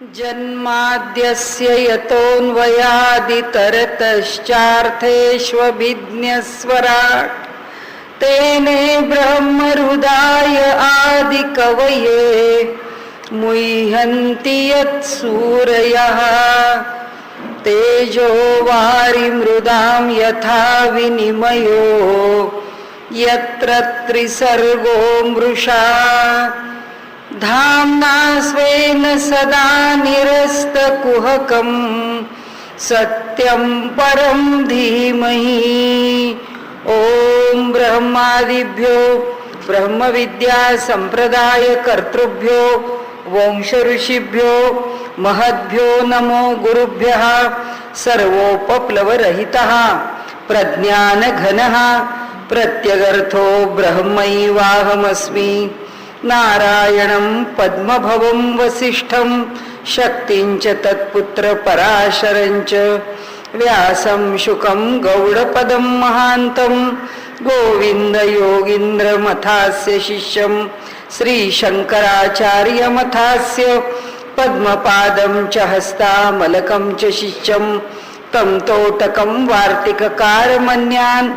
जन्माद्यस्य यतोऽन्वयादितरतश्चार्थेष्वभिज्ञस्वराट् तेने ब्रह्महृदाय आदिकवये मुह्यन्ति यत्सूरयः तेजो वारिमृदां यथा विनिमयो यत्र त्रिसर्गो मृषा धाम्ना स्वेन सदा निरस्तकुहकं सत्यं परं धीमहि। ओम ब्रह्मादिभ्यो ब्रह्मविद्या संप्रदाय कर्तृभ्यो वंश ऋषिभ्यो महद्भ्यो नमो गुरुभ्यः सर्वोपप्लवरहितः प्रज्ञानघनः प्रत्यगर्थो ब्रह्मैवाहमस्मि नारायणं पद्मभवं वसिष्ठं शक्तिंच तत्पुत्र पराशरंच व्यासं शुकं गौडपदं महान्तं गोविंद योगीन्द्रमथास्य शिष्यं श्रीशंकराचार्यमथास्य पद्मपादं च हस्तामलकं च शिष्यं तं तोटकं वार्तिककारमन्यान्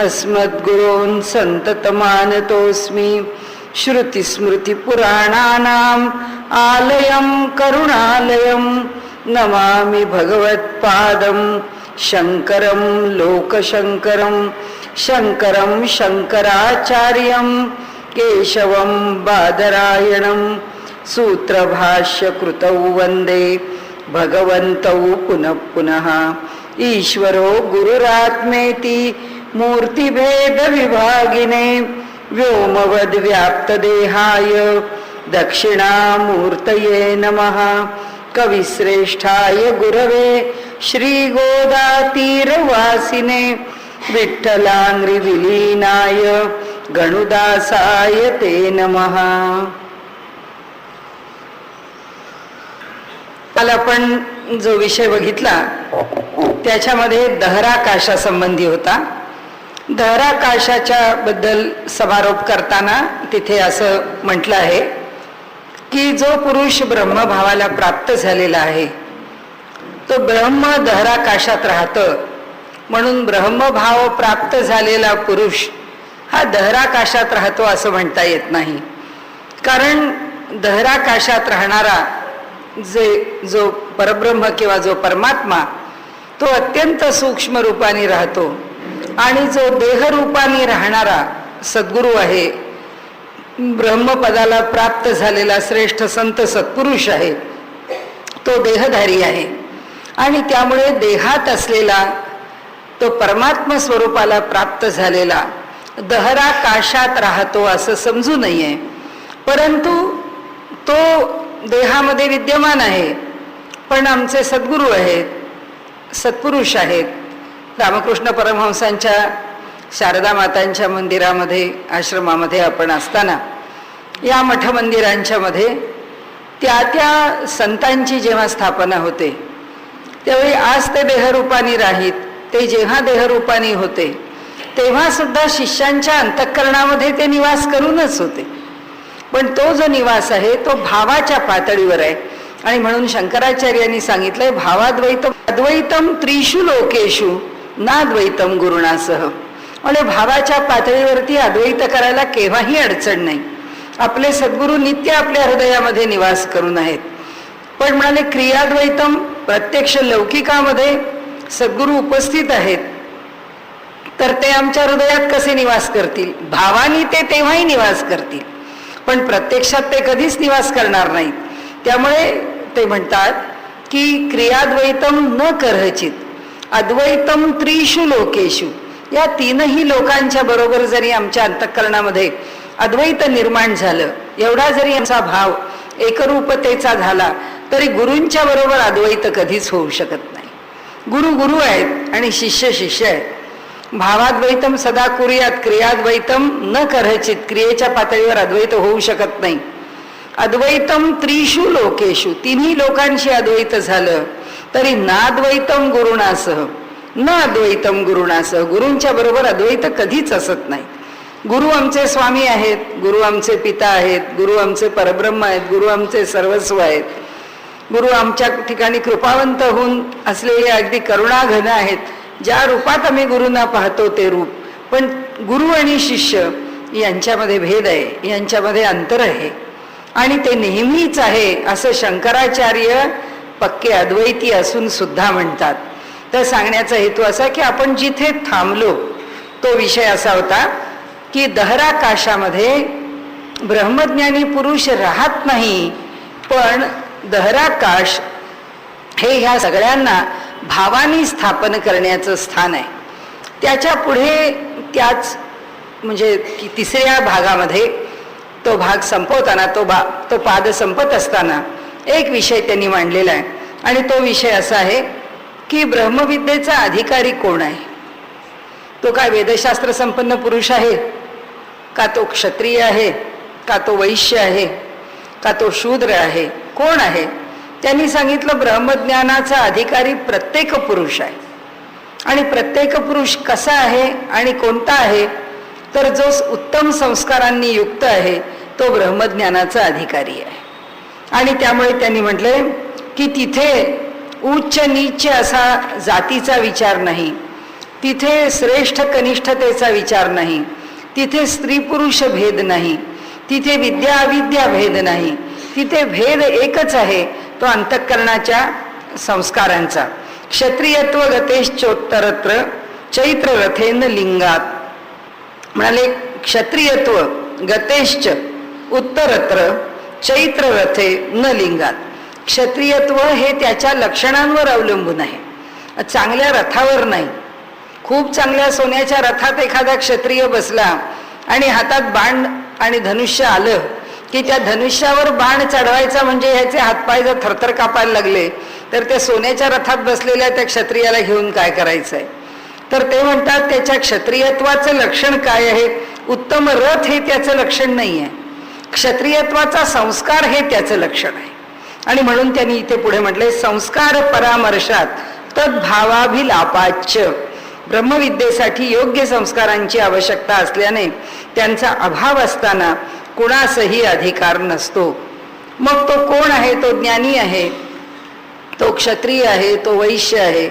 अस्मद्गुरोन् सन्ततमानतोऽस्मि। श्रुतिस्मृतिपुराणानाम् आलयं करुणालयं नमामि भगवत्पादं शङ्करं लोकशङ्करं शङ्करं शङ्कराचार्यं केशवं बादरायणं सूत्रभाष्यकृतौ वन्दे भगवन्तौ पुनः पुनः। ईश्वरो गुरुरात्मेति मूर्तिभेदविभागिने व्योमवद्व्याप्तदेहाय दक्षिणामूर्तये नमः। कविश्रेष्ठाय गुरवे श्रीगोदातीरवासिने विठ्ठलांग्रिविलीनाय गणुदासाय ते नमः। काल आपण जो विषय बघितला त्याच्यामध्ये दहराकाशासंबंधी होता. दहराकाशाच्या बद्दल समारोप करताना तिथे असं म्हटलं आहे की जो पुरुष ब्रह्मभावाला प्राप्त झालेला आहे तो ब्रह्म दहराकाशात राहतं, म्हणून ब्रह्मभाव प्राप्त झालेला पुरुष हा दहराकाशात राहतो असं म्हणता येत नाही. कारण दहराकाशात राहणारा जो परब्रह्म किंवा जो परमात्मा तो अत्यंत सूक्ष्म रूपाने राहतो आणि जो देहरूपाने राहणारा सद्गुरू आहे, ब्रह्मपदाला प्राप्त झालेला श्रेष्ठ संत सत्पुरुष आहे, तो देहधारी आहे आणि त्यामुळे देहात असलेला तो परमात्मा स्वरूपाला प्राप्त झालेला दहराकाशात राहतो असं समजू नये. परंतु तो देहामध्ये विद्यमान आहे, पण आमचे सद्गुरू आहेत, सत्पुरुष आहेत. रामकृष्ण परमहंसांच्या शारदा मातांच्या मंदिरामध्ये आश्रमामध्ये आपण असताना या मठ मंदिरांच्या मध्ये त्या संतांची जेव्हा स्थापना होते त्यावेळी आज ते देहरूपानी राहीत, ते जेव्हा देहरूपानी होते तेव्हा सुद्धा शिष्यांच्या अंतःकरणामध्ये ते निवास करूनच होते. पण तो जो निवास आहे तो भावाच्या पातळीवर आहे आणि म्हणून शंकराचार्यांनी सांगितलंय भावाद्वैतम अद्वैतम त्रिषु लोकेषु नाद्वैतम गुरुणासह. म्हणजे भावाच्या पातळीवरती अद्वैत करायला केव्हाही अडचण नाही. आपले सद्गुरू नित्य आपल्या हृदयामध्ये निवास करून आहेत. पण म्हणाले क्रियाद्वैतम, प्रत्यक्ष लौकिकामध्ये सद्गुरू उपस्थित आहेत तर ते आमच्या हृदयात कसे निवास करतील? भावानी ते तेव्हाही निवास करतील, पण प्रत्यक्षात ते कधीच निवास करणार नाहीत. त्यामुळे ते म्हणतात की क्रियाद्वैतम न करहचित अद्वैतम त्रिषु लोकेषु. या तीनही लोकांच्या बरोबर जरी आमच्या अंतःकरणामध्ये अद्वैत निर्माण झालं, एवढा जरी आमचा भाव एकरूपतेचा झाला तरी गुरूंच्या बरोबर अद्वैत कधीच होऊ शकत नाही. गुरु गुरु आहेत आणि शिष्य शिष्य आहेत. भावाद्वैतम सदा कुर्यात क्रियाद्वैतम न करहचित. क्रियेच्या पातळीवर अद्वैत होऊ शकत नाही. अद्वैतम त्रिषु लोकेषु, तिन्ही लोकांशी अद्वैत झालं तरी नाद्वैतम गुरुणासह, न अद्वैतम गुरुणासह. गुरूंच्या बरोबर अद्वैत कधीच असत नाही. गुरु आमचे स्वामी आहेत, गुरु आमचे पिता आहेत, गुरु आमचे परब्रह्म आहेत, गुरु आमचे सर्वस्व आहेत. गुरु आमच्या ठिकाणी कृपावंत होऊन असलेले अगदी करुणाघन आहेत. ज्या रूपात आम्ही गुरूंना पाहतो ते रूप, पण गुरु आणि शिष्य यांच्यामध्ये भेद आहे, यांच्यामध्ये अंतर आहे आणि ते नेहमीच आहे असं शंकराचार्य पक्के अद्वैती असून सुद्धा म्हणतात. तर सांगण्याचा हेतू असा की आपण जिथे थांबलो तो विषय असा होता की दहराकाशामध्ये ब्रह्मज्ञानी पुरुष राहत नाही, पण दहराकाश हे ह्या सगळ्यांना भावानी स्थापन करण्याचं स्थान आहे. त्याच्या पुढे त्याच म्हणजे तिसऱ्या भागामध्ये तो भाग संपवताना तो पाद संपत असताना एक विषय त्यांनी मांडलेला आहे आणि तो विषय असा आहे की ब्रह्मविद्येचा अधिकारी कोण आहे. तो काय वेदशास्त्र संपन्न पुरुष आहे का, तो क्षत्रिय आहे का, तो वैश्य आहे का, तो शूद्र आहे, कोण आहे. त्यांनी सांगितलं ब्रह्मज्ञानाचा अधिकारी प्रत्येक पुरुष आहे. आणि प्रत्येक पुरुष कसा आहे आणि कोणता आहे, तर जो उत्तम संस्कारांनी युक्त आहे तो ब्रह्मज्ञानाचा अधिकारी आहे. आणि त्यामुळे त्यांनी म्हटले की तिथे उच्च नीच असा जातीचा विचार नाही, तिथे श्रेष्ठ कनिष्ठतेचा विचार नाही, तिथे स्त्री पुरुष भेद नाही, तिथे विद्या अविद्या भेद नाही, तिथे भेद एकच आहे, तो अंतःकरणाच्या संस्कारांचा. क्षत्रियत्व गतेश्चोत्तरत्र चैत्र रथेन लिंगात. म्हणाले क्षत्रियत्व गतेश्च उत्तरत्र चैत्र रथे न लिंगात. क्षत्रियत्व हे त्याच्या लक्षणांवर अवलंबून आहे, चांगल्या रथावर नाही. खूप चांगल्या सोन्याच्या रथात एखादा क्षत्रिय बसला आणि हातात बाण आणि धनुष्य आलं की त्या धनुष्यावर बाण चढवायचा म्हणजे ह्याचे हातपाय जर थरथर कापायला लागले तर त्या सोन्याच्या रथात बसलेल्या त्या क्षत्रियाला घेऊन काय करायचंय. तर ते म्हणतात त्याच्या क्षत्रियत्वाचं लक्षण काय आहे, उत्तम रथ हे त्याचं लक्षण नाही आहे, क्षत्रियत्वाचा संस्कार हे त्याचं लक्षण आहे. आणि म्हणून त्यांनी इथे पुढे म्हटले संस्कार परामर्शात तद्भावाभिलापाच्य. ब्रह्मविद्येसाठी योग्य संस्कारांची आवश्यकता असल्याने त्यांचा अभाव असताना कुणासही अधिकार नसतो. मग तो कोण आहे, तो ज्ञानी आहे, तो क्षत्रिय आहे, तो वैश्य आहे,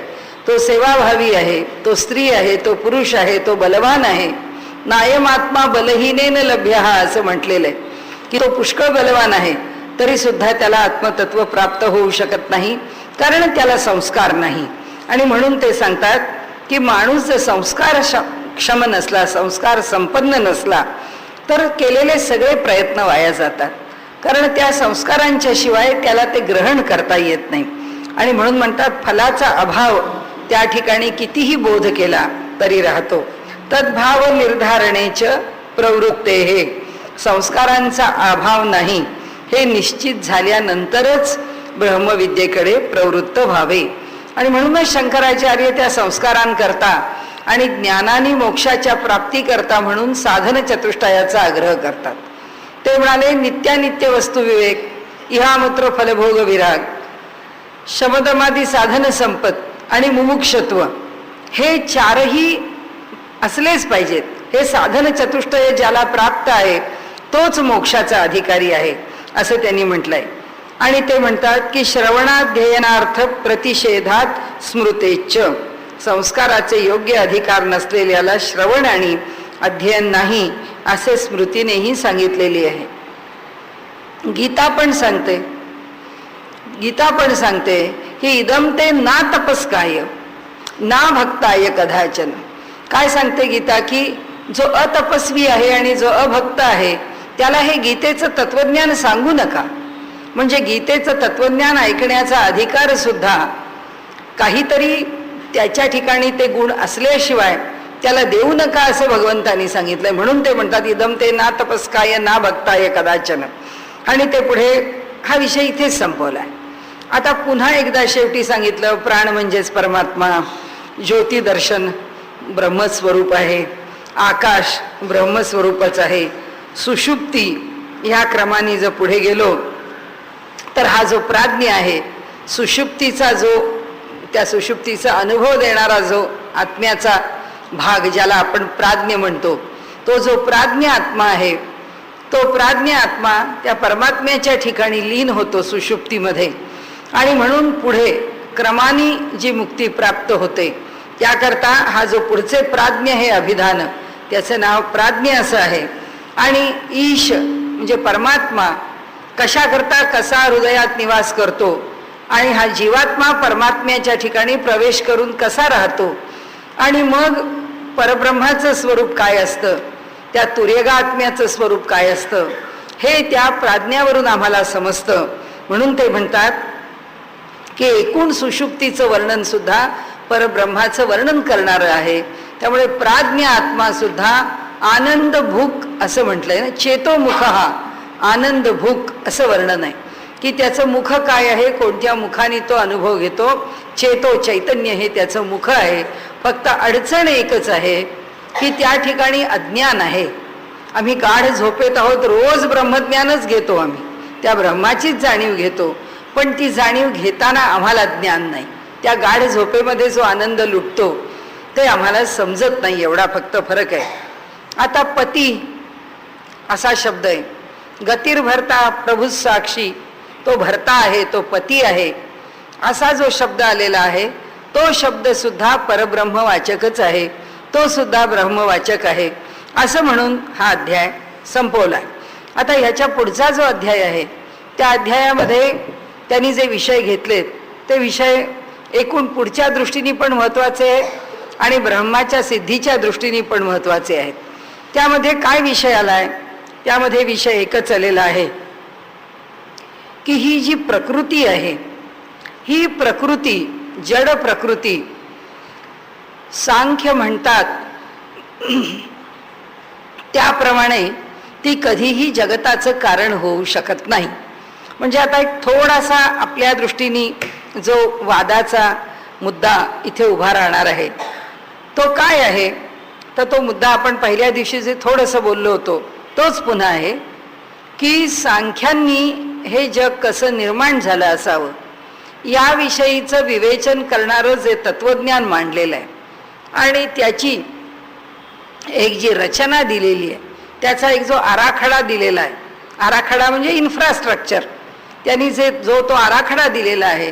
तो सेवाभावी आहे, तो स्त्री आहे, तो पुरुष आहे, तो बलवान आहे. नायमात्मा बलहीनेन लभ्य असं म्हटलेलं आहे की तो पुष्कळ बलवान आहे तरी सुद्धा त्याला आत्मतत्व प्राप्त होऊ शकत नाही, कारण त्याला संस्कार नाही. आणि म्हणून ते सांगतात की माणूस जर संस्कार क्षम नसला, संस्कार संपन्न नसला तर केलेले सगळे प्रयत्न वाया जातात, कारण त्या संस्कारांच्या शिवाय त्याला ते ग्रहण करता येत नाही. आणि म्हणून म्हणतात फलाचा अभाव त्या ठिकाणी कितीही बोध केला तरी राहतो. तद्भाव निर्धारणेच प्रवृत्ते. हे संस्कारांचा अभाव नाही हे निश्चित झाल्यानंतरच ब्रह्मविद्येकडे प्रवृत्त व्हावे. आणि म्हणूनच शंकराचार्य त्या संस्कारांकरता आणि ज्ञानाने मोक्षाच्या प्राप्तीकरता म्हणून साधन चतुष्टयाचा आग्रह करतात. ते म्हणाले नित्यानित्य वस्तू विवेक, इहामूत्र फलभोग विराग, शमदमादी साधन संपत आणि मुमुक्षत्व हे चारही असलेच पाहिजेत. हे साधन चतुष्टय ज्याला प्राप्त आहे तोच मोक्षाचा अधिकारी आहे असं त्यांनी म्हटलंय. आणि ते म्हणतात की श्रवणाध्ययनार्थ प्रतिषेधात स्मृतेच्च. संस्काराचे योग्य अधिकार नसलेल्याला श्रवण आणि अध्ययन नाही असे स्मृतीनेही सांगितलेली आहे. गीता पण सांगते की इदम ते ना तपस्काय ना भक्ताय कदाचन. काय सांगते गीता की जो अतपस्वी आहे आणि जो अभक्त आहे त्याला हे गीतेचं तत्वज्ञान सांगू नका. म्हणजे गीतेचं तत्वज्ञान ऐकण्याचा अधिकार सुद्धा काहीतरी त्याच्या ठिकाणी ते गुण असल्याशिवाय त्याला देऊ नका असं भगवंतांनी सांगितलंय. म्हणून ते म्हणतात इदम ते ना तपस्काय ना भक्ताय कदाचन. आणि ते पुढे हा विषय इथेच संपवलाय. आता पुन्हा एकदा शेवटी सांगितलं प्राण म्हणजेच परमात्मा, ज्योती दर्शन ब्रह्मस्वरूप आहे, आकाश ब्रह्मस्वरूपच आहे, सुषुप्ती ह्या क्रमाने जर पुढे गेलो तर हा जो प्राज्ञ आहे, सुषुप्तीचा जो त्या सुषुप्तीचा अनुभव देणारा जो आत्म्याचा भाग ज्याला आपण प्राज्ञ म्हणतो, तो जो प्राज्ञ आत्मा आहे तो प्राज्ञ आत्मा त्या परमात्म्याच्या ठिकाणी लीन होतो सुषुप्तीमध्ये. आणि म्हणून पुढे क्रमाने जी मुक्ती प्राप्त होते त्याकरता हा जो पुढचे प्राज्ञ हे अभिधान, त्याचं नाव प्राज्ञ असं आहे. आणि ईश म्हणजे परमात्मा कशाकरता कसा हृदयात निवास करतो आणि हा जीवात्मा परमात्म्याच्या ठिकाणी प्रवेश करून कसा राहतो आणि मग परब्रह्माचं स्वरूप काय असतं, त्या तुर्यगात्म्याचं स्वरूप काय असतं, हे त्या प्राज्ञावरून आम्हाला समजतं. म्हणून ते म्हणतात की एकूण सुषुप्तीचं वर्णन सुद्धा परब्रह्माचं वर्णन करणारं आहे. त्यामुळे प्राज्ञ आत्मा सुद्धा आनंद भूक असं म्हटलंय ना, चेतोमुख हा आनंद भूक असं वर्णन आहे की त्याचं मुख काय आहे, कोणत्या मुखाने तो अनुभव घेतो. चेतो चैतन्य हे त्याचं मुख आहे. फक्त अडचण एकच आहे की त्या ठिकाणी अज्ञान आहे. आम्ही गाढ झोपेत आहोत, रोज ब्रह्मज्ञानच घेतो, आम्ही त्या ब्रह्माचीच जाणीव घेतो, पण ती जाणीव घेताना आम्हाला ज्ञान नाही. त्या गाढ झोपेमध्ये जो आनंद लुटतो ते आम्हाला समजत नाही, एवढा फक्त फरक आहे. आता पती असा शब्द आहे, गतिर्भर्ता प्रभू साक्षी, तो भर्ता आहे, तो पती आहे, असा जो शब्द आलेला आहे तो शब्द सुद्धा परब्रह्मवाचकच आहे, तो सुद्धा ब्रह्मवाचक आहे, असं म्हणून हा अध्याय संपवला. आता ह्याच्या पुढचा जो अध्याय आहे त्या अध्यायामध्ये त्यांनी जे विषय घेतलेत ते विषय एकूण पुढच्या दृष्टीने पण महत्त्वाचे आहेत आणि ब्रह्माच्या सिद्धीच्या दृष्टीने पण महत्त्वाचे आहेत. त्यामध्ये काय विषय आलाय, त्यामध्ये विषय एकच आलेला आहे की ही जी प्रकृती आहे, ही प्रकृती जड प्रकृती, सांख्य म्हणतात त्याप्रमाणे ती कधीही जगताचं कारण होऊ शकत नाही. म्हणजे आता एक थोडासा आपल्या दृष्टीने जो वादाचा मुद्दा इथे उभा राहणार आहे तो काय आहे, तर तो मुद्दा आपण पहिल्या दिवशी जे थोडंसं बोललो होतो तोच पुन्हा आहे की सांख्यांनी हे जग कसं निर्माण झालं असावं याविषयीचं विवेचन करणारं जे तत्वज्ञान मांडलेलं आहे आणि त्याची एक जी रचना दिलेली आहे, त्याचा एक जो आराखडा दिलेला आहे, आराखडा म्हणजे इन्फ्रास्ट्रक्चर, त्यांनी जो तो आराखडा दिलेला आहे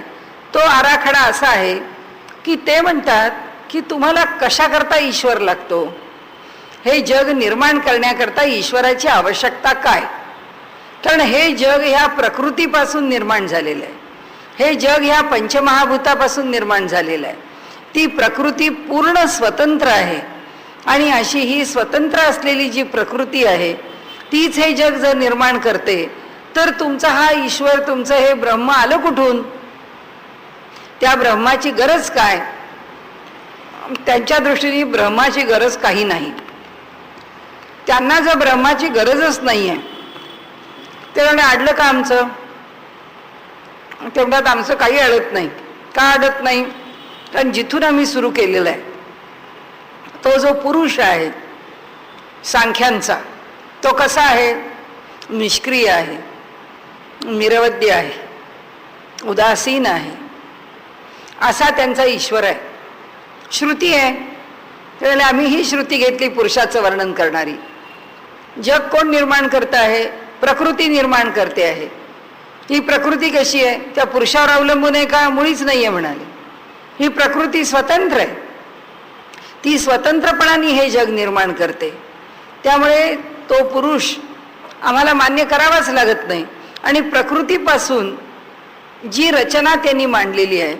तो आराखडा असा आहे की ते म्हणतात की तुम्हाला कशाकरता ईश्वर लागतो, हे जग निर्माण करण्याकरता ईश्वराची आवश्यकता काय. कारण हे जग ह्या प्रकृतीपासून निर्माण झालेलं आहे, हे जग ह्या पंचमहाभूतापासून निर्माण झालेलं आहे. ती प्रकृती पूर्ण स्वतंत्र आहे आणि अशी ही स्वतंत्र असलेली जी प्रकृती आहे तीच हे जग जर निर्माण करते तर तुमचा हा ईश्वर, तुमचं हे ब्रह्म आलं कुठून, त्या ब्रह्माची गरज काय. त्यांच्या दृष्टीने ब्रह्माची गरज काही नाही. त्यांना जर ब्रह्माची गरजच नाही आहे ते म्हणजे अडलं का आमचं, तेवढ्यात आमचं काही अडत नाही. का अडत नाही, कारण जिथून आम्ही सुरू केलेलं आहे तो जो पुरुष आहे सांख्यांचा तो कसा आहे, निष्क्रिय आहे, निरवध्य आहे, उदासीन आहे, असा त्यांचा ईश्वर आहे. श्रुती आहे त्यामुळे आम्ही ही श्रुती घेतली पुरुषाचं वर्णन करणारी. जग कोण निर्माण करत आहे, प्रकृती निर्माण करते आहे. ही प्रकृती कशी आहे, त्या पुरुषावर अवलंबून आहे का, मुळीच नाही आहे म्हणाले. ही प्रकृती स्वतंत्र आहे, ती स्वतंत्रपणाने हे जग निर्माण करते. त्यामुळे तो पुरुष आम्हाला मान्य करावाच लागत नाही. आणि प्रकृतीपासून जी रचना त्यांनी मांडलेली आहे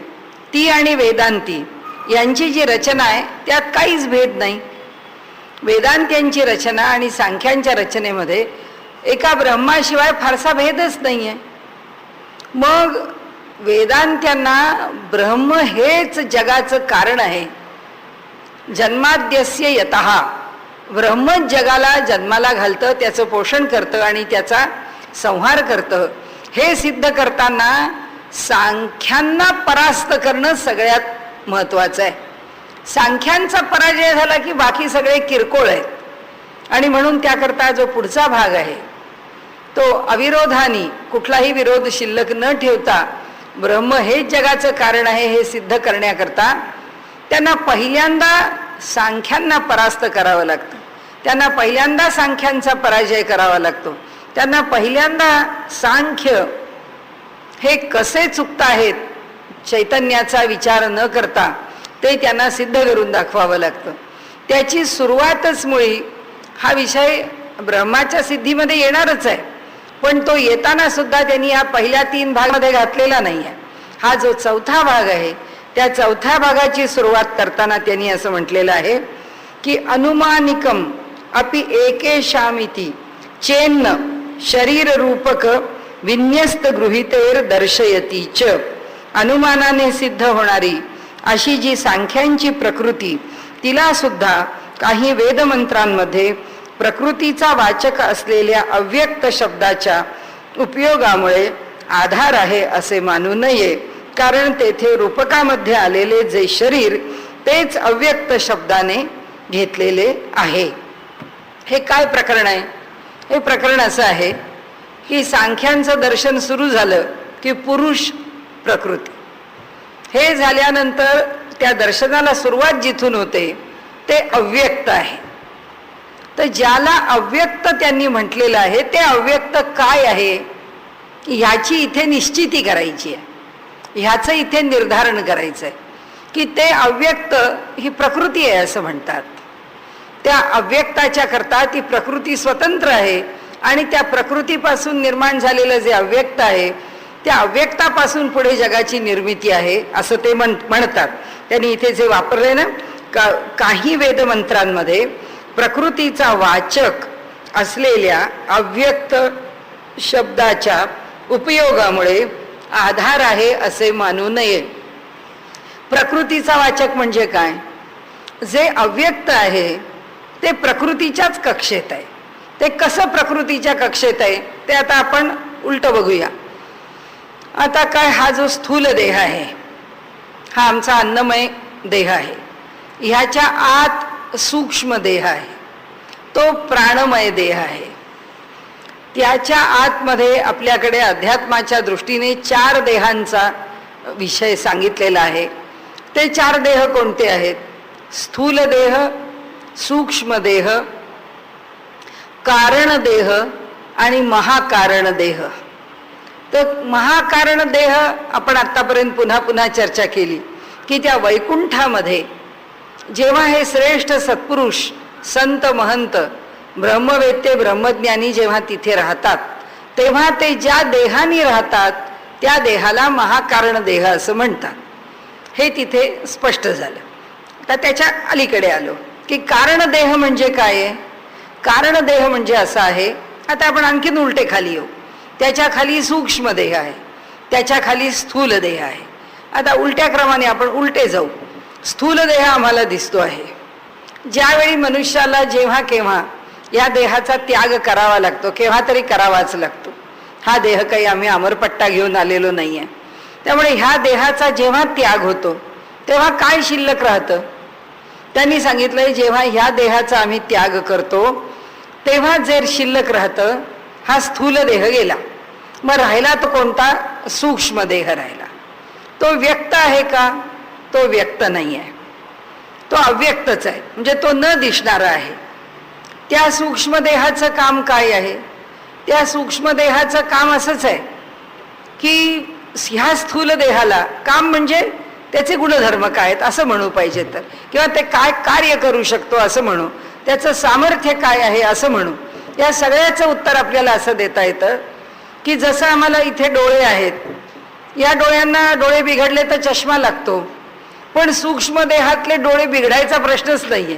ती आणि वेदांती यांची जी रचना आहे त्यात काहीच भेद नाही. वेदांत्यांची रचना आणि सांख्यांच्या रचनेमध्ये एका ब्रह्माशिवाय फारसा भेदच नाही आहे. मग वेदांत्यांना ब्रह्म हेच जगाचं कारण आहे. जन्माद्यस्य यतः ब्रह्मच जगाला जन्माला घालतं, त्याचं पोषण करतं आणि त्याचा संहार करतं. हे सिद्ध करताना सांख्यांना परास्त करणं सगळ्यात महत्त्वाचं आहे. सांख्यांचा पराजय झाला की बाकी सगळे किरकोळ आहेत. आणि म्हणून त्याकरता जो पुढचा भाग आहे तो अविरोधानी, कुठलाही विरोध शिल्लक न ठेवता ब्रह्म हेच जगाचं कारण आहे हे सिद्ध करण्याकरता त्यांना पहिल्यांदा सांख्यांना परास्त करावं लागतं. त्यांना पहिल्यांदा सांख्यांचा पराजय करावा लागतो. त्यांना पहिल्यांदा सांख्य हे कसे चुकताहेत चैतन्याचा विचार न करता ते त्यांना सिद्ध करून दाखवावं लागतं. त्याची सुरुवातच मुळी हा विषय ब्रह्माच्या सिद्धीमध्ये येणारच आहे, पण तो येताना सुद्धा त्यांनी या पहिल्या 3 भागामध्ये घातलेला नाही आहे. हा जो चौथा भाग आहे त्या चौथ्या भागाची सुरुवात करताना त्यांनी असं म्हटलेलं आहे की अनुमानिकम अपि एकेशामिति चेन्न शरीर रूपक विन्यस्त गृहीतेर दर्शयती च. अनुमानाने सिद्ध होणारी अशी जी सांख्यांची प्रकृती, तिला सुद्धा काही वेदमंत्रांमध्ये प्रकृतीचा वाचक असलेल्या अव्यक्त शब्दाच्या उपयोगामुळे आधार आहे असे मानू नये, कारण तेथे रूपकामध्ये आलेले जे शरीर तेच अव्यक्त शब्दाने घेतलेले आहे. हे काय प्रकरण आहे? हे प्रकरण असं आहे की सांख्यांचं दर्शन सुरू झालं की पुरुष प्रकृती, हे झाल्यानंतर त्या दर्शनाला सुरुवात जिथून होते ते अव्यक्त आहे. तर ज्याला अव्यक्त त्यांनी म्हटलेलं आहे ते अव्यक्त काय आहे ह्याची इथे निश्चिती करायची आहे, ह्याचं इथे निर्धारण करायचं आहे की ते अव्यक्त ही प्रकृती आहे असं म्हणतात. त्या अव्यक्ताच्या करता ती प्रकृती स्वतंत्र आहे आणि त्या प्रकृतीपासून निर्माण झालेलं जे अव्यक्त आहे त्या अव्यक्तापासून पुढे जगाची निर्मिती आहे असं ते म्हणतात. त्यांनी इथे जे वापरले ना, काही वेदमंत्रांमध्ये प्रकृतीचा वाचक असलेल्या अव्यक्त शब्दाच्या उपयोगामुळे आधार आहे असे मानू नये. प्रकृतीचा वाचक म्हणजे काय? जे अव्यक्त आहे ते प्रकृतीच्याच कक्षेत आहे. ते कसं प्रकृतीच्या कक्षेत आहे ते आता आपण उलट बघूया. आता काय, हा जो स्थूल देह आहे हा आमचा अन्नमय देह आहे. ह्याच्या आत सूक्ष्म देह आहे, तो प्राणमय देह आहे. त्याच्या आतमध्ये आपल्याकडे अध्यात्माच्या दृष्टीने 4 देहांचा विषय सांगितलेला आहे. ते 4 देह कोणते आहेत? स्थूल देह, सूक्ष्म देह, कारण देह आणि महाकारण देह. तर महाकारण देह आपण आतापर्यंत पुन्हा पुन्हा चर्चा केली की त्या वैकुंठामध्ये जेव्हा हे श्रेष्ठ सत्पुरुष संत महंत ब्रह्मवेत्ते ब्रह्मज्ञानी जेव्हा तिथे राहतात तेव्हा ते ज्या देहानी राहतात त्या देहाला महाकारण देह असं म्हणतात. हे तिथे स्पष्ट झालं. आता त्याच्या अलीकडे आलो की कारण देह म्हणजे काय आहे? कारण देह म्हणजे असं आहे, आता आपण आणखीन उलटे खाली येऊ. त्याच्या खाली सूक्ष्म देह आहे, त्याच्या खाली स्थूल देह आहे. आता उलट्या क्रमाने आपण उलटे जाऊ. स्थूल देह आम्हाला दिसतो आहे. ज्यावेळी मनुष्याला जेव्हा केव्हा या देहाचा त्याग करावा लागतो, केव्हा तरी करावाच लागतो. हा देह काही आम्ही अमरपट्टा घेऊन आलेलो नाही आहे. त्यामुळे ह्या देहाचा जेव्हा त्याग होतो तेव्हा काय शिल्लक राहतं? त्यांनी सांगितलंय जेव्हा ह्या देहाचा आम्ही त्याग करतो तेव्हा जे शिल्लक राहतं हा स्थूल देह गेला. मग राहिला तो कोणता? सूक्ष्म देह राहिला. तो व्यक्त आहे का? तो व्यक्त नाही आहे, तो अव्यक्तच आहे, म्हणजे तो न दिसणारा आहे. त्या सूक्ष्म देहाचं काम काय आहे? त्या सूक्ष्म देहाचं काम असंच आहे की ह्या स्थूल देहाला काम म्हणजे त्याचे गुणधर्म काय आहेत असं म्हणू पाहिजे तर, किंवा ते काय कार्य करू शकतो असं म्हणू, त्याचं सामर्थ्य काय आहे असं म्हणू. या सगळ्याचं उत्तर आपल्याला असं देता येतं की जसं आम्हाला इथे डोळे आहेत, या डोळ्यांना डोळे बिघडले तर चष्मा लागतो, पण सूक्ष्म देहातले डोळे बिघडायचा प्रश्नच नाहीये.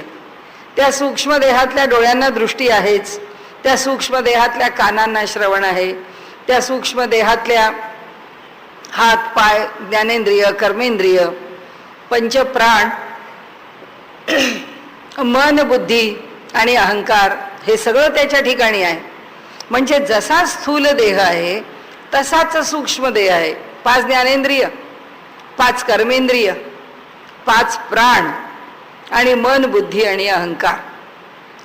त्या सूक्ष्म देहातल्या डोळ्यांना दृष्टी आहेच, त्या सूक्ष्म देहातल्या कानांना श्रवण आहे, त्या सूक्ष्म देहातल्या हात पाय ज्ञानेंद्रिय कर्मेंद्रिय पंचप्राण मन बुद्धी आणि अहंकार हे सगळं त्याच्या ठिकाणी आहे. म्हणजे जसा स्थूल देह आहे तसाच सूक्ष्म देह आहे. 5 ज्ञानेंद्रिय, 5 कर्मेंद्रिय, 5 प्राण आणि मन बुद्धी आणि अहंकार,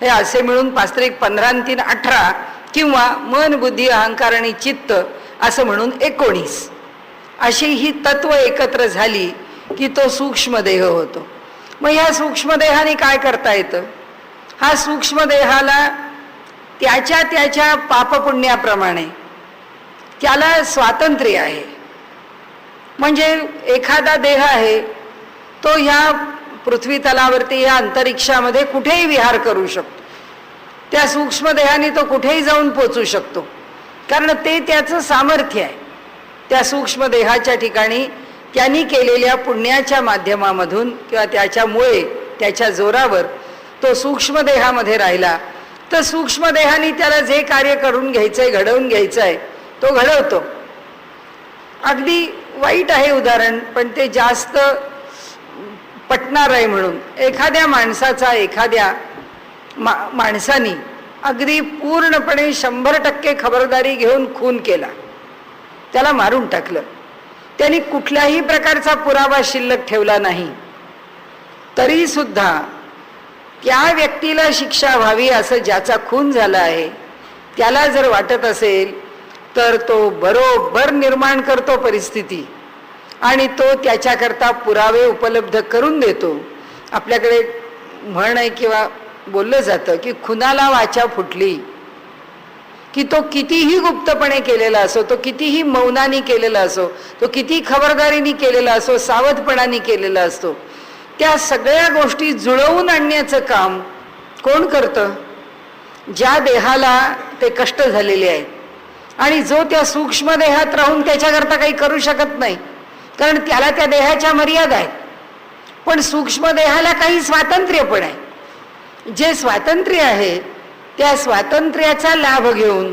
हे असे मिळून 5 × 1 15 आणि 3 18 किंवा मन बुद्धी अहंकार आणि चित्त असं म्हणून 19 अशी ही तत्व एकत्र झाली की तो सूक्ष्म देह होतो. मग ह्या सूक्ष्म देहाने काय करता येतं? हा सूक्ष्म देहाला त्याच्या त्याच्या पापपुण्याप्रमाणे त्याला स्वातंत्र्य आहे. म्हणजे एखादा देह आहे तो ह्या पृथ्वी तलावरती या अंतरिक्षामध्ये कुठेही विहार करू शकतो. त्या सूक्ष्म देहाने तो कुठेही जाऊन पोचू शकतो, कारण ते त्याचं सामर्थ्य आहे. त्या सूक्ष्म देहाच्या ठिकाणी त्यांनी केलेल्या पुण्याच्या माध्यमामधून किंवा त्याच्यामुळे त्याच्या जोरावर तो सूक्ष्म देहामध्ये राहिला तर सूक्ष्म देहाने त्याला जे कार्य करून घ्यायचंय, घडवून घ्यायचंय तो घडवतो. अगदी वाईट आहे उदाहरण, पण ते जास्त पटणार आहे. म्हणून एखाद्या माणसाचा एखाद्या माणसानी अगदी पूर्णपणे 100% खबरदारी घेऊन खून केला, त्याला मारून टाकलं, त्यांनी कुठल्याही प्रकारचा पुरावा शिल्लक ठेवला नाही, तरी सुद्धा त्या व्यक्तीला शिक्षा व्हावी असं ज्याचा खून झाला आहे त्याला जर वाटत असेल तर तो बरोबर निर्माण करतो परिस्थिती आणि तो त्याच्याकरता पुरावे उपलब्ध करून देतो. आपल्याकडे म्हण आहे किंवा बोललं जातं की खुनाला वाचा फुटली की तो कितीही गुप्तपणे केलेला असो, तो कितीही मौनाने केलेला असो, तो किती खबरदारीने केलेला असो, सावधपणाने केलेला असतो, त्या सगळ्या गोष्टी जुळवून आणण्याचं काम कोण करतं? ज्या देहाला ते कष्ट झालेले आहेत आणि जो त्या सूक्ष्म देहात राहून त्याच्याकरता काही करू शकत नाही, कारण त्याला त्या देहाच्या मर्यादा आहेत. पण सूक्ष्म देहाला काही स्वातंत्र्य पण आहे. जे स्वातंत्र्य आहे त्या स्वातंत्र्याचा लाभ घेऊन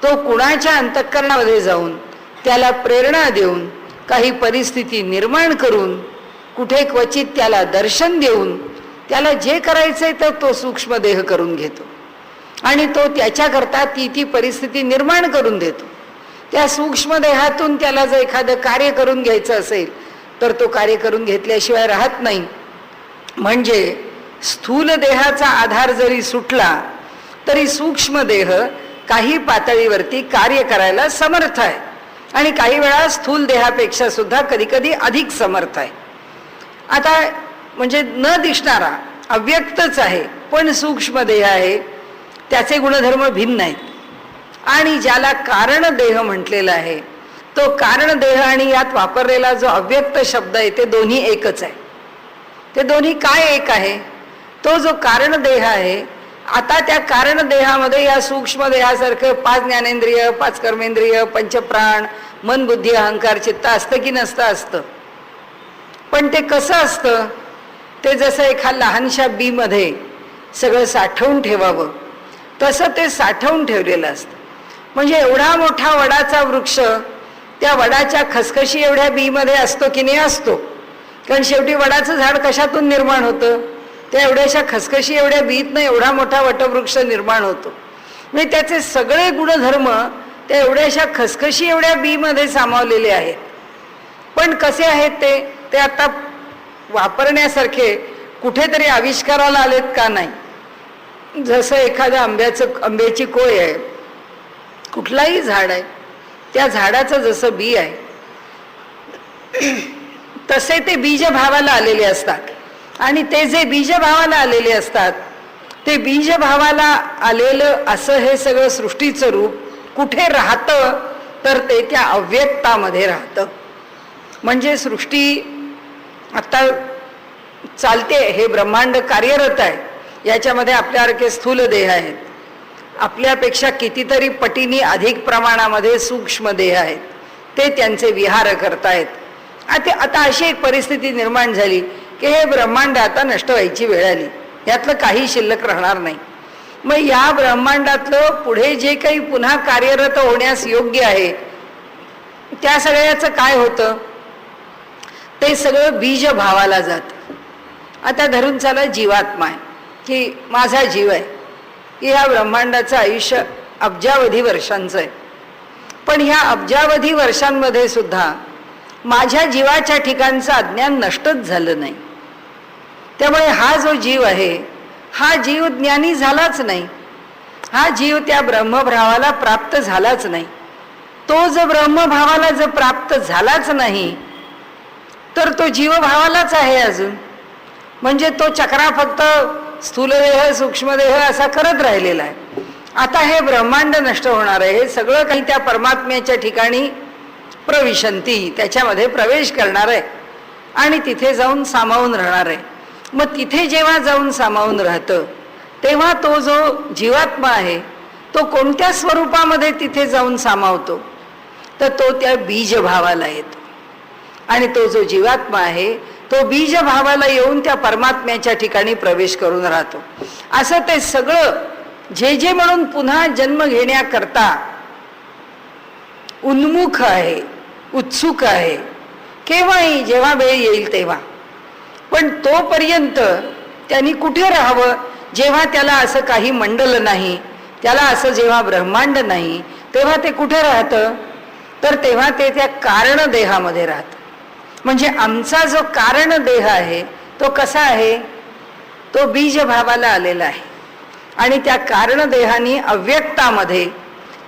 तो कुणाच्या अंतःकरणामध्ये जाऊन त्याला प्रेरणा देऊन काही परिस्थिती निर्माण करून कुठे क्वचित त्याला दर्शन देऊन त्याला जे करायचंय तर तो सूक्ष्म देह करून घेतो आणि तो त्याच्याकरता ती परिस्थिती निर्माण करून देतो. त्या सूक्ष्म देहातून त्याला जर एखादं कार्य करून घ्यायचं असेल तर तो कार्य करून घेतल्याशिवाय राहत नाही. म्हणजे स्थूल देहाचा आधार जरी सुटला तरी सूक्ष्म देह काही पातळीवरती कार्य करायला समर्थ आहे आणि काही वेळा स्थूल देहापेक्षा सुद्धा कधी कधी अधिक समर्थ आहे. आता म्हणजे न दिसणारा अव्यक्तच आहे पण सूक्ष्म देह आहे, त्याचे गुणधर्म भिन्न आहेत आणि ज्याला कारण देह म्हटलेला आहे तो कारण देह आणि यात वापरलेला जो अव्यक्त शब्द आहे ते दोन्ही एकच आहे. ते दोन्ही काय एक आहे? तो जो कारण देह आहे, आता त्या कारण देहामध्ये या सूक्ष्म देहासारखं 5 ज्ञानेंद्रिय, 5 कर्मेंद्रिय, पंचप्राण, मन, बुद्धी, अहंकार, चित्त असतं की नसतं? असतं. पण ते कसं असतं? ते जसं एका लहानशा बीमध्ये सगळं साठवून ठेवावं तसं ते साठवून ठेवलेलं असतं. म्हणजे एवढा मोठा वडाचा वृक्ष त्या वडाच्या खसखशी एवढ्या बीमध्ये असतो की नाही? असतो. कारण शेवटी वडाचं झाड कशातून निर्माण होतं? त्या एवढ्याशा खसखशी एवढ्या बीतनं एवढा मोठा वटवृक्ष निर्माण होतो. म्हणजे त्याचे सगळे गुणधर्म त्या एवढ्याशा खसखशी एवढ्या बीमध्ये सामावलेले आहेत. पण कसे आहेत ते आता वापरण्यासारखे कुठेतरी आविष्काराला आलेत का? नाही. जसं एखाद्या आंब्याची कोय आहे, कुठलाही झाड आहे, त्या झाडाचं जसं बी आहे तसे ते बीज भावाला आलेले असतात आणि ते जे बीज भावाला आलेले असतात ते बीज भावाला आलेलं असं हे सगळं सृष्टीचं रूप कुठे राहतं तर ते त्या अव्यक्तामध्ये राहतं. म्हणजे सृष्टी आता चालते, हे ब्रह्मांड कार्यरत आहे, याच्यामध्ये आपल्यासारखे स्थूल देह आहेत, आपल्यापेक्षा कितीतरी पटीने अधिक प्रमाणामध्ये सूक्ष्म देह आहेत, ते त्यांचे विहार करतायत. आता अशी एक परिस्थिती निर्माण झाली की हे ब्रह्मांड आता नष्ट व्हायची वेळ आली, यातलं काही शिल्लक राहणार नाही. मग या ब्रह्मांडातलं पुढे जे काही पुन्हा कार्यरत होण्यास योग्य आहे त्या सगळ्याचं काय होतं? ते सगळं बीज भावाला जातं. आता धरून चला जीवात्मा आहे की माझा जीव आहे, की ह्या ब्रह्मांडाचं आयुष्य अब्जावधी वर्षांचं आहे, पण ह्या अब्जावधी वर्षांमध्ये सुद्धा माझ्या जीवाच्या ठिकाणचं अज्ञान नष्टच झालं नाही. त्यामुळे हा जो जीव आहे हा जीव ज्ञानी झालाच नाही, हा जीव त्या ब्रह्मभावाला प्राप्त झालाच नाही. तो जो ब्रह्मभावाला जर प्राप्त झालाच नाही तर तो जीवभावालाच आहे अजून. म्हणजे तो चक्रा फक्त स्थूलदेह सूक्ष्मदेह असा करत राहिलेला आहे. आता हे ब्रह्मांड नष्ट होणार आहे, हे सगळं काही त्या परमात्म्याच्या ठिकाणी प्रविशंती, त्याच्यामध्ये प्रवेश करणार आहे आणि तिथे जाऊन सामावून राहणार आहे. मग तिथे जेव्हा जाऊन सामावून राहतं तेव्हा तो जो जीवात्मा आहे तो कोणत्या स्वरूपामध्ये तिथे जाऊन सामावतो, तर तो त्या बीजभावाला येतो. आणि तो जो जीवात्मा आहे तो बीजभावाला येऊन त्या परमात्म्याच्या ठिकाणी प्रवेश करून राहतो. असं ते सगळं जे जे म्हणून पुन्हा जन्म घेण्याकरता उन्मुख आहे, उत्सुक आहे, केव्हाही जेव्हा वेळ येईल तेव्हा. पण तोपर्यंत त्यांनी कुठे राहावं, जेव्हा त्याला असं काही मंडल नाही, त्याला असं जेव्हा ब्रह्मांड नाही, तेव्हा ते कुठे राहतं, तर तेव्हा ते त्या कारण देहामध्ये राहतं. म्हणजे आमचा जो कारण देह आहे तो कसा आहे, तो बीजभावाला आलेला आहे. आणि त्या कारण देहानी अव्यक्तामध्ये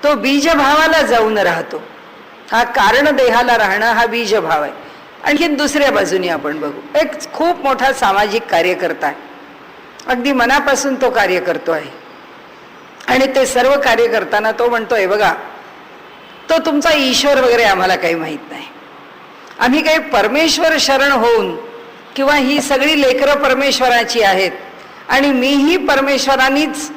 तो बीजभावाला जाऊन राहतो. हा कारण देहाला राहणं हा बीजभाव आहे. आणखी दुसऱ्या बाजूने आपण बघू, एक खूप मोठा सामाजिक कार्यकर्ता आहे, अगदी मनापासून तो कार्य करतो आहे. आणि ते सर्व कार्य करताना तो म्हणतोय, बघा तो तुमचा ईश्वर वगैरे आम्हाला काही माहीत नाही, आम्ही काही परमेश्वर शरण होऊन, किंवा ही सगळी लेकरं परमेश्वराची आहेत आणि मीही परमेश्वरांनीच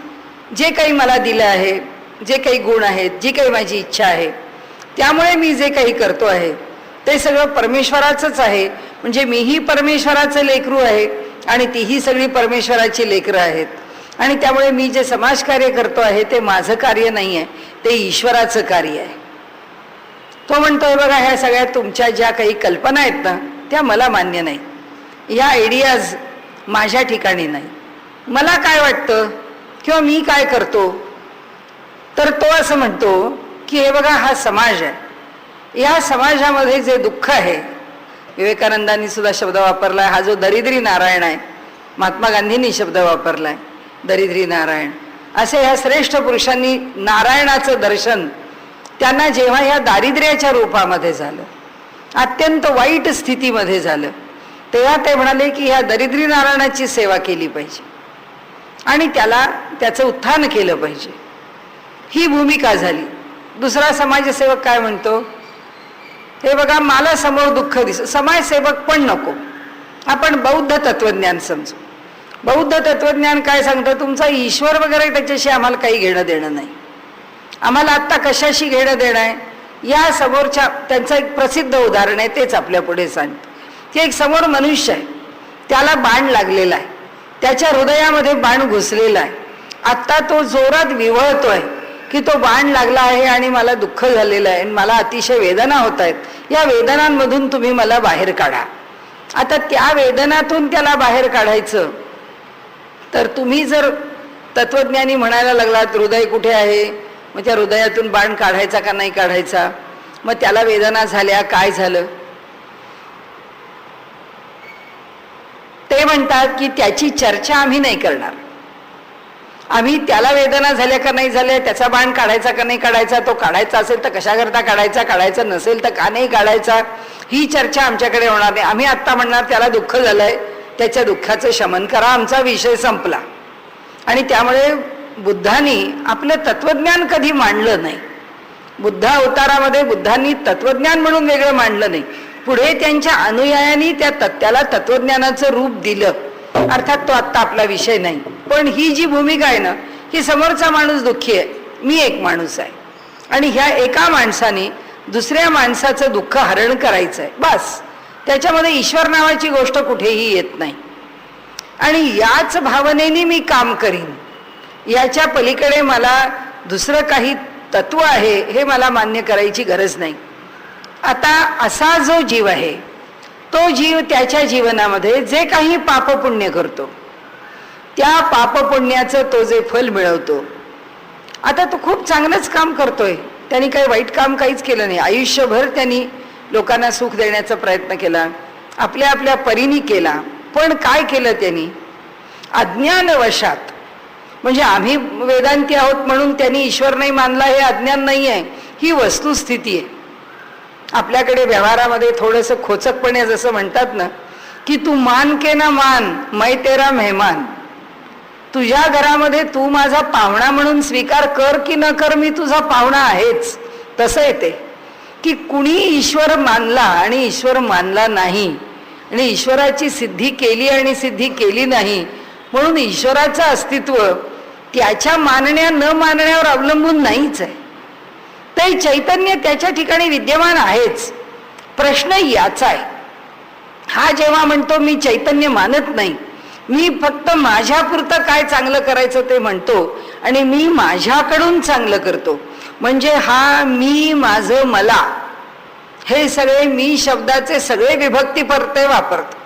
जे काही मला दिलं आहे, जे काही गुण आहेत, जी काही माझी इच्छा आहे, त्यामुळे मी जे काही करतो आहे ते सगळं परमेश्वराचंच आहे. म्हणजे मीही परमेश्वराचं लेकरू आहे आणि तीही सगळी परमेश्वराची लेकरं आहेत. आणि त्यामुळे मी जे समाजकार्य करतो आहे ते माझं कार्य नाही आहे, ते ईश्वराचं कार्य आहे. तो म्हणतोय, बघा ह्या सगळ्या तुमच्या ज्या काही कल्पना आहेत ना त्या मला मान्य नाही, ह्या आयडियाज माझ्या ठिकाणी नाही. मला काय वाटतं किंवा मी काय करतो, तर तो असं म्हणतो की हे बघा हा समाज आहे, या समाजामध्ये जे दुःख आहे, विवेकानंदांनी सुद्धा शब्द वापरलाय, हा जो दरिद्री नारायण आहे, महात्मा गांधींनी शब्द वापरलाय दरिद्री नारायण. असे ह्या श्रेष्ठ पुरुषांनी नारायणाचं दर्शन त्यांना जेव्हा ह्या दारिद्र्याच्या रूपामध्ये झालं, अत्यंत वाईट स्थितीमध्ये झालं, तेव्हा ते म्हणाले की ह्या दरिद्री नारायणाची सेवा केली पाहिजे आणि त्याला त्याचं उत्थान केलं पाहिजे. ही भूमिका झाली. दुसरा समाजसेवक काय म्हणतो, हे बघा मला समोर दुःख समाजसेवक पण नको, आपण बौद्ध तत्वज्ञान समजू. बौद्ध तत्वज्ञान काय सांगतं, तुमचा ईश्वर वगैरे त्याच्याशी आम्हाला काही घेणं देणं नाही, आम्हाला आत्ता कशाशी घेणं देणं आहे. या समोरच्या त्यांचं एक प्रसिद्ध उदाहरण आहे, तेच आपल्या पुढे सांगतं की एक समोर मनुष्य आहे, त्याला बाण लागलेला आहे, त्याच्या हृदयामध्ये बाण घुसलेला आहे, आत्ता तो जोरात विवळतोय की तो बाण लागला आहे आणि मला दुःख झालेलं आहे, मला अतिशय वेदना होत आहेत, या वेदनांमधून तुम्ही मला बाहेर काढा. आता त्या वेदनातून त्याला बाहेर काढायचं तर तुम्ही जर तत्वज्ञानी म्हणायला लागलात हृदय कुठे आहे, मग त्या हृदयातून बाण काढायचा का नाही काढायचा, मग त्याला वेदना झाल्या काय झालं, ते म्हणतात की त्याची चर्चा आम्ही नाही करणार, आम्ही त्याला वेदना झाल्या का नाही झाल्या, त्याचा बाण काढायचा का नाही काढायचा, तो काढायचा असेल तर कशाकरता काढायचा, काढायचा नसेल तर का नाही काढायचा, ही चर्चा आमच्याकडे होणार नाही. आम्ही आत्ता म्हणणार त्याला दुःख झालंय, त्याच्या दुःखाचं शमन करा, आमचा विषय संपला. आणि त्यामुळे बुद्धांनी आपलं तत्वज्ञान कधी मांडलं नाही. बुद्ध अवतारामध्ये बुद्धांनी तत्वज्ञान म्हणून वेगळं मांडलं नाही, पुढे त्यांच्या अनुयायांनी त्याला तत्वज्ञानाचं रूप दिलं. अर्थात तो आत्ता आपला विषय नाही, पण ही जी भूमिका आहे ना, ही समोरचा माणूस दुःखी आहे, मी एक माणूस आहे आणि ह्या एका माणसाने दुसऱ्या माणसाचं दुःख हरण करायचं आहे, बस. त्याच्यामध्ये ईश्वर नावाची गोष्ट कुठेही येत नाही. आणि याच भावनेने मी काम करीन, याच्या पलीकडे मला दुसरं काही तत्व आहे हे मला मान्य करायची गरज नाही. आता असा जो जीव आहे, तो जीव त्याच्या जीवनामध्ये जे काही पापपुण्य करतो, त्या पापपुण्याचं तो जे फल मिळवतो, आता तो खूप चांगलंच काम करतोय, त्यांनी काही वाईट काम काहीच केलं नाही. आयुष्यभर त्यांनी लोकांना सुख देण्याचा प्रयत्न केला, आपल्या आपल्या परीने केला. पण काय केलं त्यांनी, अज्ञानवशात, म्हणजे आम्ही वेदांती आहोत म्हणून त्यांनी ईश्वर नाही मानला हे अज्ञान नाही आहे, ही वस्तुस्थिती आहे. आपल्याकडे व्यवहारामध्ये थोडंसं खोचकपणे जसं म्हणतात ना की तू मान के ना मान मै तेरा मेहमान, तुझ्या घरामध्ये तू माझा पाहुणा म्हणून स्वीकार कर की न कर, मी तुझा पाहुणा आहेच, तसं येते. की कुणी ईश्वर मानला आणि ईश्वर मानला नाही, आणि ईश्वराची सिद्धी केली आणि सिद्धी केली नाही, म्हणून ईश्वराचं अस्तित्व त्याच्या मानण्या न मानण्यावर अवलंबून नाहीच आहे. ते चैतन्य त्याच्या ठिकाणी विद्यमान आहेच. प्रश्न याचा आहे, हा जेव्हा म्हणतो मी चैतन्य मानत नाही, मी फक्त माझ्यापुरतं काय चांगलं करायचं ते म्हणतो आणि मी माझ्याकडून चांगलं करतो, म्हणजे हा मी, माझं, मला, हे सगळे मी शब्दाचे सगळे विभक्ती प्रत्यय वापरतो.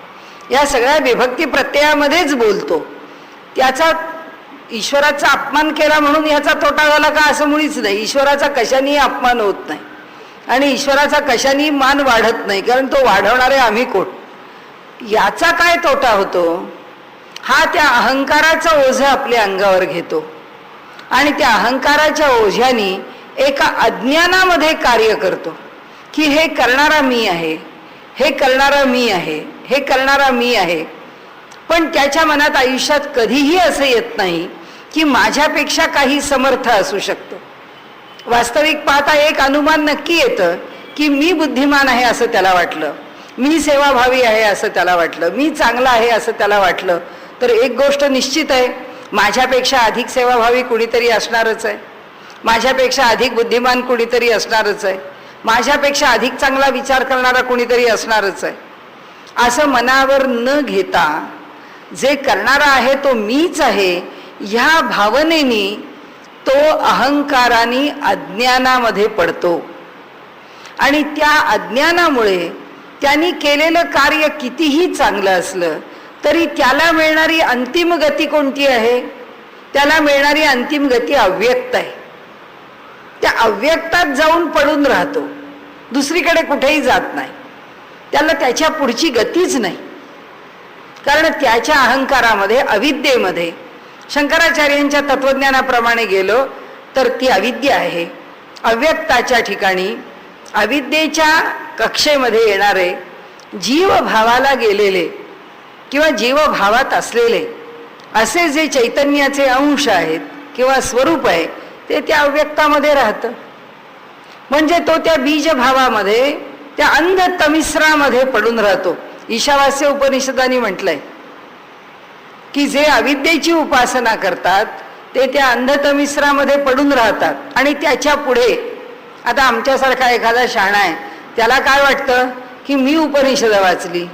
या सगळ्या विभक्ती प्रत्ययामध्येच बोलतो. त्याचा ईश्वराचा अपमान केला म्हणून याचा तोटा झाला का असं मुळीच नाही. ईश्वराचा कशानेही अपमान होत नाही आणि ईश्वराचा कशानेही मान वाढत नाही, कारण तो वाढवणारे आम्ही कोण. याचा काय तोटा होतो, हा त्या अहंकाराचं ओझं आपल्या अंगावर घेतो आणि त्या अहंकाराच्या ओझ्याने एका अज्ञानामध्ये कार्य करतो की हे करणारा मी आहे, हे करणारा मी आहे, हे करणारा मी आहे. पण त्याच्या मनात आयुष्यात कधीही असं येत नाही की माझ्यापेक्षा काही समर्थ असू शकतो. वास्तविक पाहता एक अनुमान नक्की येतं की मी बुद्धिमान आहे असं त्याला वाटलं, मी सेवाभावी आहे असं त्याला वाटलं, मी चांगला आहे असं त्याला वाटलं, तर एक गोष्ट निश्चित आहे, माझ्यापेक्षा अधिक सेवाभावी कुणीतरी असणारच आहे, माझ्यापेक्षा अधिक बुद्धिमान कुणीतरी असणारच आहे, माझ्यापेक्षा अधिक चांगला विचार करणारा कुणीतरी असणारच आहे. असं मनावर न घेता जे करणारा आहे तो मीच आहे ह्या भावनेने तो अहंकाराने अज्ञानामध्ये पडतो आणि त्या अज्ञानामुळे त्यांनी केलेलं कार्य कितीही चांगलं असलं तरी त्याला मिळणारी अंतिम गती कोणती आहे, त्याला मिळणारी अंतिम गती अव्यक्त आहे. त्या अव्यक्तात जाऊन पडून राहतो, दुसरीकडे कुठेही जात नाही, त्याला त्याच्या पुढची गतीच नाही. कारण त्याच्या अहंकारामध्ये, अविद्येमध्ये, शंकराचार्यांच्या तत्वज्ञानाप्रमाणे गेलो तर ती अविद्या आहे. अव्यक्ताच्या ठिकाणी अविद्येच्या कक्षेमध्ये येणारे जीवभावाला गेलेले किंवा जीवभावात असलेले असे जे चैतन्याचे अंश आहेत किंवा स्वरूप आहे ते त्या अव्यक्तामध्ये राहतं. म्हणजे तो त्या बीजभावामध्ये, त्या अंध तमिश्रामध्ये पडून राहतो. ईशावास्य उपनिषदांनी म्हटलंय की जे अविद्येची उपासना करतात ते त्या अंधतमिश्रामध्ये पडून राहतात आणि त्याच्या पुढे आता आमच्यासारखा एखादा शहाणा आहे, त्याला काय वाटतं की मी उपनिषद वाचली,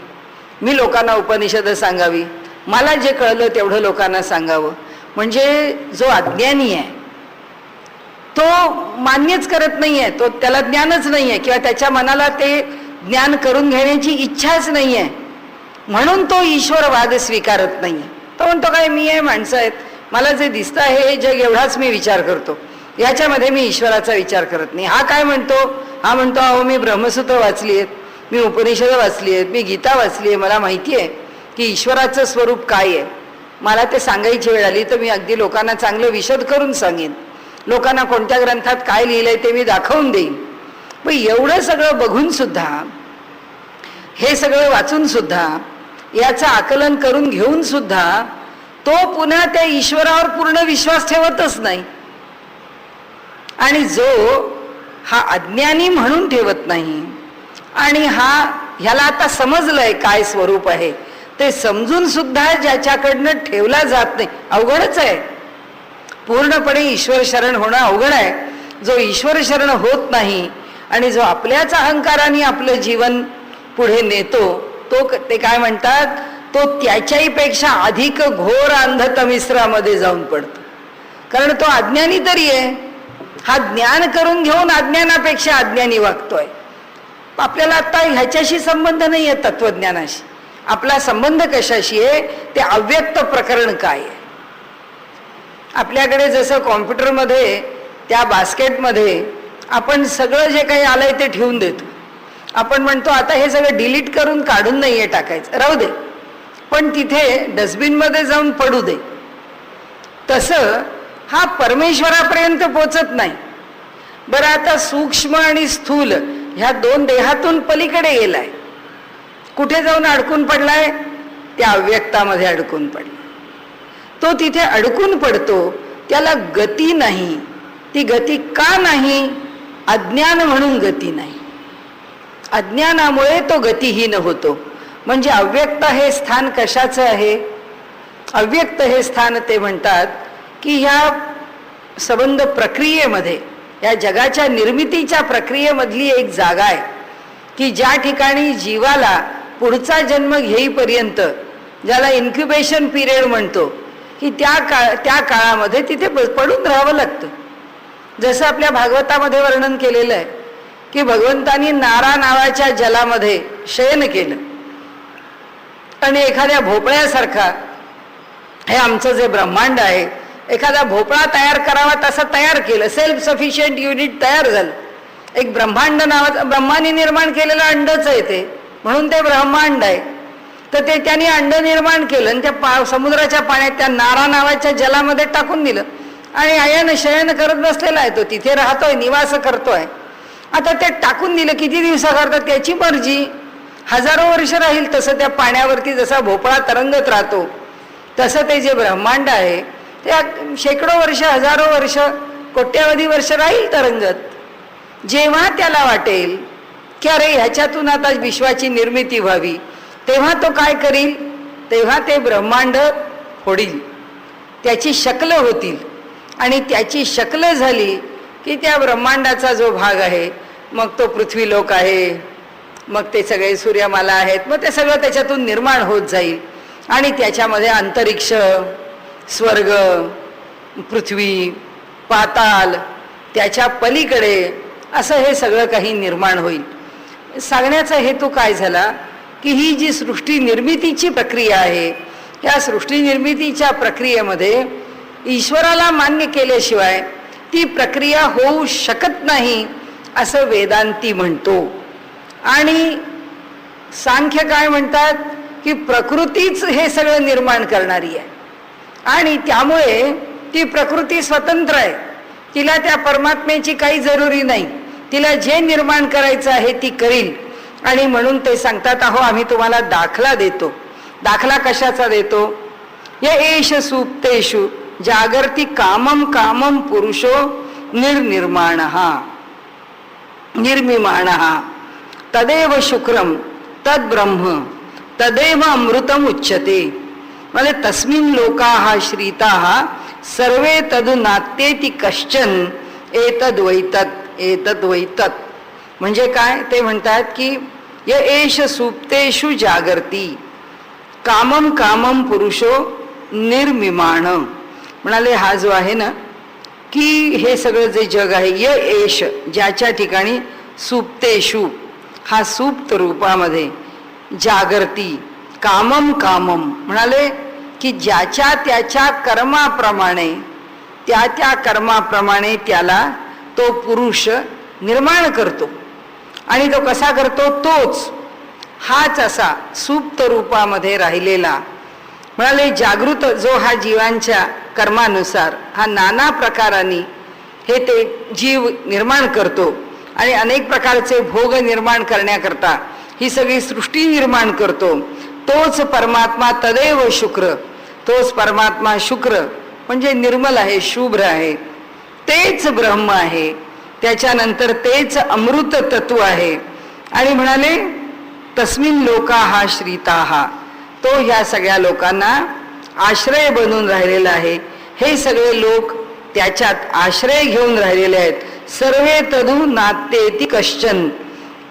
मी लोकांना उपनिषद सांगावी, मला जे कळलं तेवढं लोकांना सांगावं. म्हणजे जो अज्ञानी आहे तो मान्यच करत नाही आहे, तो त्याला ज्ञानच नाही आहे किंवा त्याच्या मनाला ते ज्ञान करून घेण्याची इच्छाच नाही आहे, म्हणून तो ईश्वरवाद स्वीकारत नाही. तो म्हणतो काय मी आहे, माणसं आहेत, मला जे दिसतं आहे हे जग एवढाच मी विचार करतो, याच्यामध्ये मी ईश्वराचा विचार करत नाही. हा काय म्हणतो, हा म्हणतो अहो मी ब्रह्मसूत्र वाचली आहेत, मी उपनिषद वाचली आहेत, मी गीता वाचली आहे, मला माहिती आहे की ईश्वराचं स्वरूप काय आहे. मला ते सांगायची वेळ आली तर मी अगदी लोकांना चांगलं विशद करून सांगेन, लोकांना कोणत्या ग्रंथात काय लिहिलंय ते मी दाखवून देईन. पण एवढं सगळं बघून सुद्धा, हे सगळं वाचून सुद्धा, याचं आकलन करून घेऊन सुद्धा तो पुन्हा त्या ईश्वरावर पूर्ण विश्वास ठेवतच नाही. आणि जो हा अज्ञानी म्हणून ठेवत नाही आणि ह्याला आता समजलंय काय स्वरूप आहे ते समजून सुद्धा ज्याच्याकडनं ठेवला जात नाही, अवघडच आहे. पूर्णपणे ईश्वर शरण होणं अवघड आहे. जो ईश्वर शरण होत नाही आणि जो आपल्याच अहंकाराने आपलं जीवन पुढे नेतो तो ते काय म्हणतात, तो त्याच्याही पेक्षा अधिक घोर अंधतमिश्रामध्ये जाऊन पडतो. कारण तो अज्ञानी तरी आहे, हा ज्ञान करून घेऊन अज्ञानापेक्षा अज्ञानी वागतोय. आपल्याला आता ह्याच्याशी संबंध नाही आहे तत्वज्ञानाशी, आपला संबंध कशाशी आहे, ते अव्यक्त प्रकरण काय आहे. आपल्याकडे जसं कॉम्प्युटरमध्ये त्या बास्केटमध्ये आपण सगळं जे काही आलंय ते ठेवून देतो, आपण म्हणतो आता हे सगळं डिलीट करून काढून नाहीये टाकायचं, राहू दे, पण तिथे डस्टबिनमध्ये जाऊन पडू दे. तसं हा परमेश्वरापर्यंत पोचत नाही. बरं आता सूक्ष्म आणि स्थूल ह्या दोन देहातून पलीकडे गेलाय, कुठे जाऊन अडकून पडलाय, त्या अव्यक्तामध्ये अडकून पडला. तो तिथे अडकून पडतो, त्याला गती नाही. ती गती का नाही, अज्ञान म्हणून गती नाही. अज्ञानामुळे तो गतिहीन होतो. म्हणजे अव्यक्त हे स्थान कशाचं आहे? अव्यक्त हे स्थान ते म्हणतात की ह्या संबंध प्रक्रियेमध्ये, या जगाच्या निर्मितीच्या प्रक्रियेमधली एक जागा आहे की ज्या ठिकाणी जीवाला पुढचा जन्म घेईपर्यंत, ज्याला इन्क्युबेशन पिरियड म्हणतो, की त्या काळामध्ये तिथे पडून राहावं लागतं. जसं आपल्या भागवतामध्ये वर्णन केलेलं आहे की भगवंतानी नारा नावाच्या जलामध्ये शयन केलं आणि एखाद्या भोपळ्यासारखा, हे आमचं जे ब्रह्मांड आहे, एखादा भोपळा तयार करावा तसं तयार केलं. सेल्फ सफिशियंट युनिट तयार झालं. एक ब्रह्मांड नावाचं, ब्रह्माने निर्माण केलेलं अंडच आहे ते, म्हणून ते ब्रह्मांड आहे. तर ते त्यांनी अंड निर्माण केलं आणि त्या समुद्राच्या पाण्यात त्या नारा नावाच्या जलामध्ये टाकून दिलं आणि आयानं शयन करत बसलेला आहे. तो तिथे राहतोय, निवास करतोय. आता ते टाकून दिलं, किती दिवसाकरता त्याची मर्जी, हजारो वर्ष राहील तसं त्या पाण्यावरती. जसा भोपळा तरंगत राहतो तसं ते जे ब्रह्मांड आहे ते शेकडो वर्ष, हजारो वर्ष, कोट्यावधी वर्ष राहील तरंगत. जेव्हा त्याला वाटेल की अरे ह्याच्यातून आता विश्वाची निर्मिती व्हावी, तेव्हा तो काय करील? तेव्हा ते ब्रह्मांड फोडील, त्याची शकल होतील आणि त्याची शकल झाली की त्या ब्रह्मांडाचा जो भाग आहे, मग तो पृथ्वीलोक आहे, मग ते सगळे सूर्यमाला आहेत, मग ते सगळं त्याच्यातून निर्माण होत जाईल आणि त्याच्यामध्ये अंतरिक्ष, स्वर्ग, पृथ्वी, पाताल, त्याच्या पलीकडे असं हे सगळं काही निर्माण होईल. सांगण्याचा हेतू काय झाला की ही जी सृष्टी निर्मितीची प्रक्रिया आहे, या सृष्टी निर्मितीच्या प्रक्रियेमध्ये ईश्वराला मान्य केल्याशिवाय ती प्रक्रिया होऊ शकत नाही असं वेदांती म्हणतो. आणि सांख्य काय म्हणतात की प्रकृतीच हे सगळं निर्माण करणारी आहे आणि त्यामुळे ती प्रकृती स्वतंत्र आहे. तिला त्या परमात्म्याची काही जरुरी नाही. तिला जे निर्माण करायचं आहे ती करील. आणि म्हणून ते सांगतात, अहो आम्ही तुम्हाला दाखला देतो. दाखला कशाचा देतो? ये एष सुप्तेषु जागर्ति कामम कामम पुरुषो निर्निर्माणः निर्मिमाणः तदेव शुक्रम तद ब्रह्म तदेव अमृतम उच्यते. म्हणजे तस्मिन् लोकाः श्रिताः सर्वे तद नात्येति कश्चन एतद्वैतत् एतद्वैतत्. म्हणजे काय ते म्हणतात की य एष सुप्तेषु जागर्ति कामम कामम पुरुषो निर्मिमाण. म्हणाले हा जो आहे ना की हे सगळं जे जग आहे, य एष ज्याच्या ठिकाणी सुप्तेषु हा सुप्त रूपामध्ये, जागर्ती कामम कामम म्हणाले की ज्याच्या त्याच्या कर्माप्रमाणे, त्या त्या कर्माप्रमाणे त्याला तो पुरुष निर्माण करतो. आणि तो कसा करतो? तोच हाच असा सुप्त रूपामध्ये राहिलेला. म्हणाले जागृत जो हा जीवांच्या कर्मानुसार हा नाना प्रकारांनी हे ते जीव निर्माण करतो आणि अनेक प्रकारचे भोग निर्माण करण्याकरता ही सगळी सृष्टी निर्माण करतो. तोच परमात्मा तदेव शुक्र, तोच परमात्मा शुक्र म्हणजे निर्मल आहे, शुभ्र आहे, तेच ब्रह्म आहे. त्याच्यानंतर तेच अमृत तत्व आहे. आणि म्हणाले तस्मिन् लोकाः श्रिताः, तो ह्या सगळ्या लोकांना आश्रय बनून राहिलेला आहे. हे सगळे लोक त्याच्यात आश्रय घेऊन राहिलेले आहेत. सर्वे तदु नात्येति कश्चन,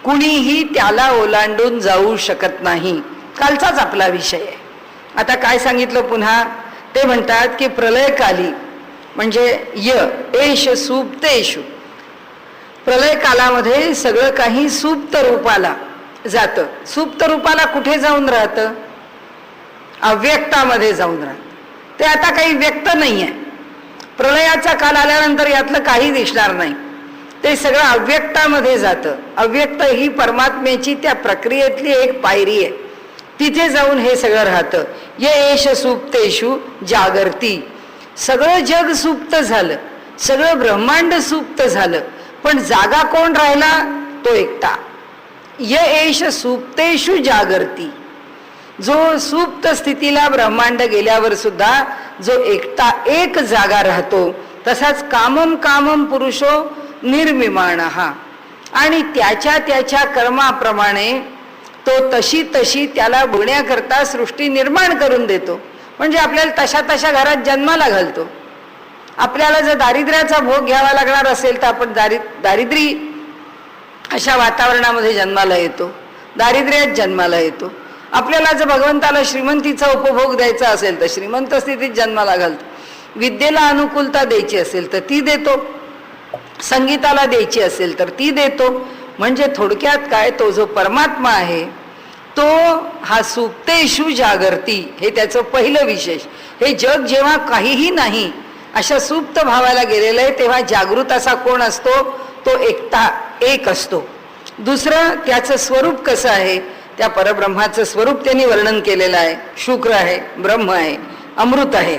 कुणीही त्याला ओलांडून जाऊ शकत नाही. कालचाच आपला विषय आहे. आता काय सांगितलं पुन्हा? ते म्हणतात की प्रलयकाली म्हणजे य एष सुप्तेषु, प्रलय कालामध्ये सगळं काही सुप्त रूपाला जातं. सुप्त रूपाला कुठे जाऊन राहतं? अव्यक्तामध्ये जाऊन राहतं. ते आता काही व्यक्त नाही आहे. प्रलयाचा काल आल्यानंतर यातलं काही दिसणार नाही. ते सगळं अव्यक्तामध्ये जातं. अव्यक्त ही परमात्म्याची त्या प्रक्रियेतली एक पायरी आहे. तिथे जाऊन हे सगळं राहतं. ये एष सुप्तेषु जागर्ति, सगळं जग सुप्त झालं, सगळं ब्रह्मांड सुप्त झालं, पण जागा कोण राहिला? तो एकटा. य एष सुप्तेषु जागर्ति, जो सुप्त स्थितीला ब्रह्मांड गेल्यावर सुद्धा जो एकटा एक जागा राहतो. तसाच कामम कामम पुरुषो निर्मिमाणः, आणि त्याच्या त्याच्या कर्माप्रमाणे तो तशी तशी त्याला बघण्याकरता सृष्टी निर्माण करून देतो. म्हणजे आपल्याला तशा तशा घरात जन्माला घालतो. आपल्याला जर दारिद्र्याचा भोग घ्यावा लागणार असेल तर आपण दारिद्र्य अशा वातावरणामध्ये जन्माला येतो, दारिद्र्यात जन्माला येतो. आपल्याला जर भगवंताला श्रीमंतीचा उपभोग द्यायचा असेल तर श्रीमंत स्थितीत जन्माला घालतो. विद्येला अनुकूलता द्यायची असेल तर ती देतो, संगीताला द्यायची असेल तर ती देतो. म्हणजे थोडक्यात काय, तो जो परमात्मा आहे तो हा सुप्तेषु जागर्ती, हे त्याचं पहिलं विशेष. हे जग जेव्हा काहीही नाही अशा सुप्त भावाला गेलेलं आहे तेव्हा जागृत असा कोण असतो, तो एक असतो. दुसरं त्याचं स्वरूप कसं आहे, त्या परब्रह्माचं स्वरूप त्यांनी वर्णन केलेलं आहे. शुक्र आहे, ब्रह्म आहे, अमृत आहे.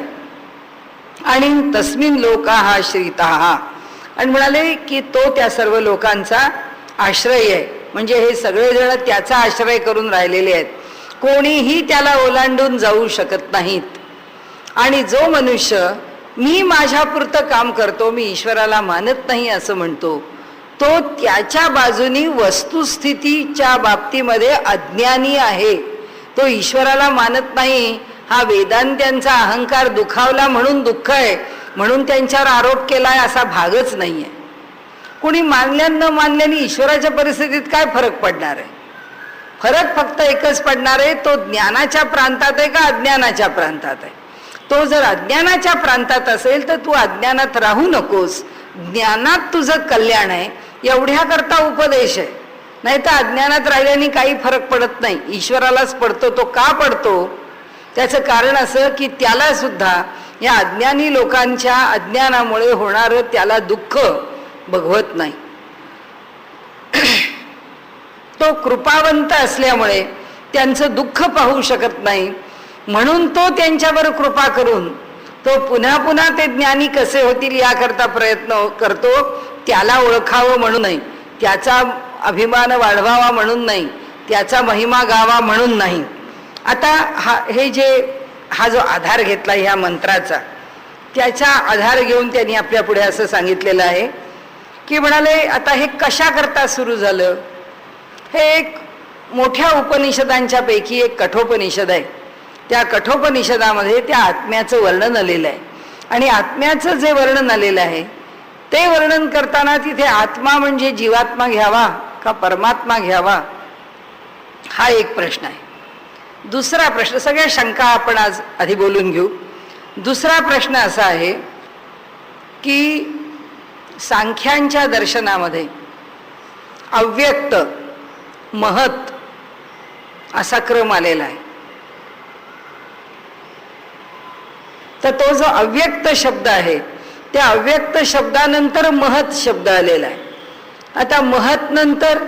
आणि तस्मिन लोका हा श्रिता, आणि म्हणाले की तो त्या सर्व लोकांचा आश्रय आहे. म्हणजे हे सगळेजण त्याचा आश्रय करून राहिलेले आहेत, कोणीही त्याला ओलांडून जाऊ शकत नाहीत. आणि जो मनुष्य मी माझ्यापुरतं काम करतो, मी ईश्वराला मानत नाही असं म्हणतो, तो त्याच्या बाजूनी वस्तुस्थितीच्या बाबतीमध्ये अज्ञानी आहे. तो ईश्वराला मानत नाही. हा वेदांत्यांचा अहंकार दुखावला म्हणून दुःख आहे, म्हणून त्यांच्यावर आरोप केलाय असा भागच नाहीये. कोणी मानल्या न मानल्याने ईश्वराच्या परिस्थितीत काय फरक पडणार आहे? फरक फक्त एकच पडणार आहे, तो ज्ञानाच्या प्रांतात आहे का अज्ञानाच्या प्रांतात आहे. तो जर अज्ञानाच्या प्रांतात असेल तर तू अज्ञानात राहू नकोस, ज्ञानात तुझं कल्याण आहे एवढ्याकरता उपदेश आहे. नाही तर अज्ञानात राहिल्याने काही फरक पडत नाही, ईश्वरालाच पडतो. तो का पडतो? त्याचं कारण असं की त्याला सुद्धा या अज्ञानी लोकांच्या अज्ञानामुळे होणारं त्याला दुःख बघवत नाही. तो कृपावंत असल्यामुळे त्यांचं दुःख पाहू शकत नाही, म्हणून तो त्यांच्यावर कृपा करून तो पुन्हा पुन्हा ते ज्ञानी कसे होतील याकरता प्रयत्न करतो. त्याला ओळखावं म्हणून नाही, त्याचा अभिमान वाढवावा म्हणून नाही, त्याचा महिमा गावा म्हणून नाही. आता हा जो आधार घेतला ह्या मंत्राचा, त्याचा आधार घेऊन त्यांनी आपल्या पुढे असं सांगितलेलं आहे की म्हणाले आता हे कशा करता सुरू झालं. हे एक मोठ्या उपनिषदांच्या पैकी एक कठोपनिषद आहे. त्या कठोपनिषदामध्ये त्या आत्म्याचं वर्णन आलेलं आहे. आणि आत्म्याचं जे वर्णन आलेलं आहे ते वर्णन करताना तिथे आत्मा म्हणजे जीवात्मा घ्यावा का परमात्मा घ्यावा, हा एक प्रश्न आहे. दुसरा प्रश्न, सगळ्या शंका आपण आज आधी बोलून घेऊ. दुसरा प्रश्न असा आहे की सांख्यांच्या दर्शनामध्ये अव्यक्त महत असा क्रम आलेला आहे. तर तो जो अव्यक्त शब्द आहे त्या अव्यक्त शब्दानंतर महत शब्द आलेला आहे. आता महत नंतर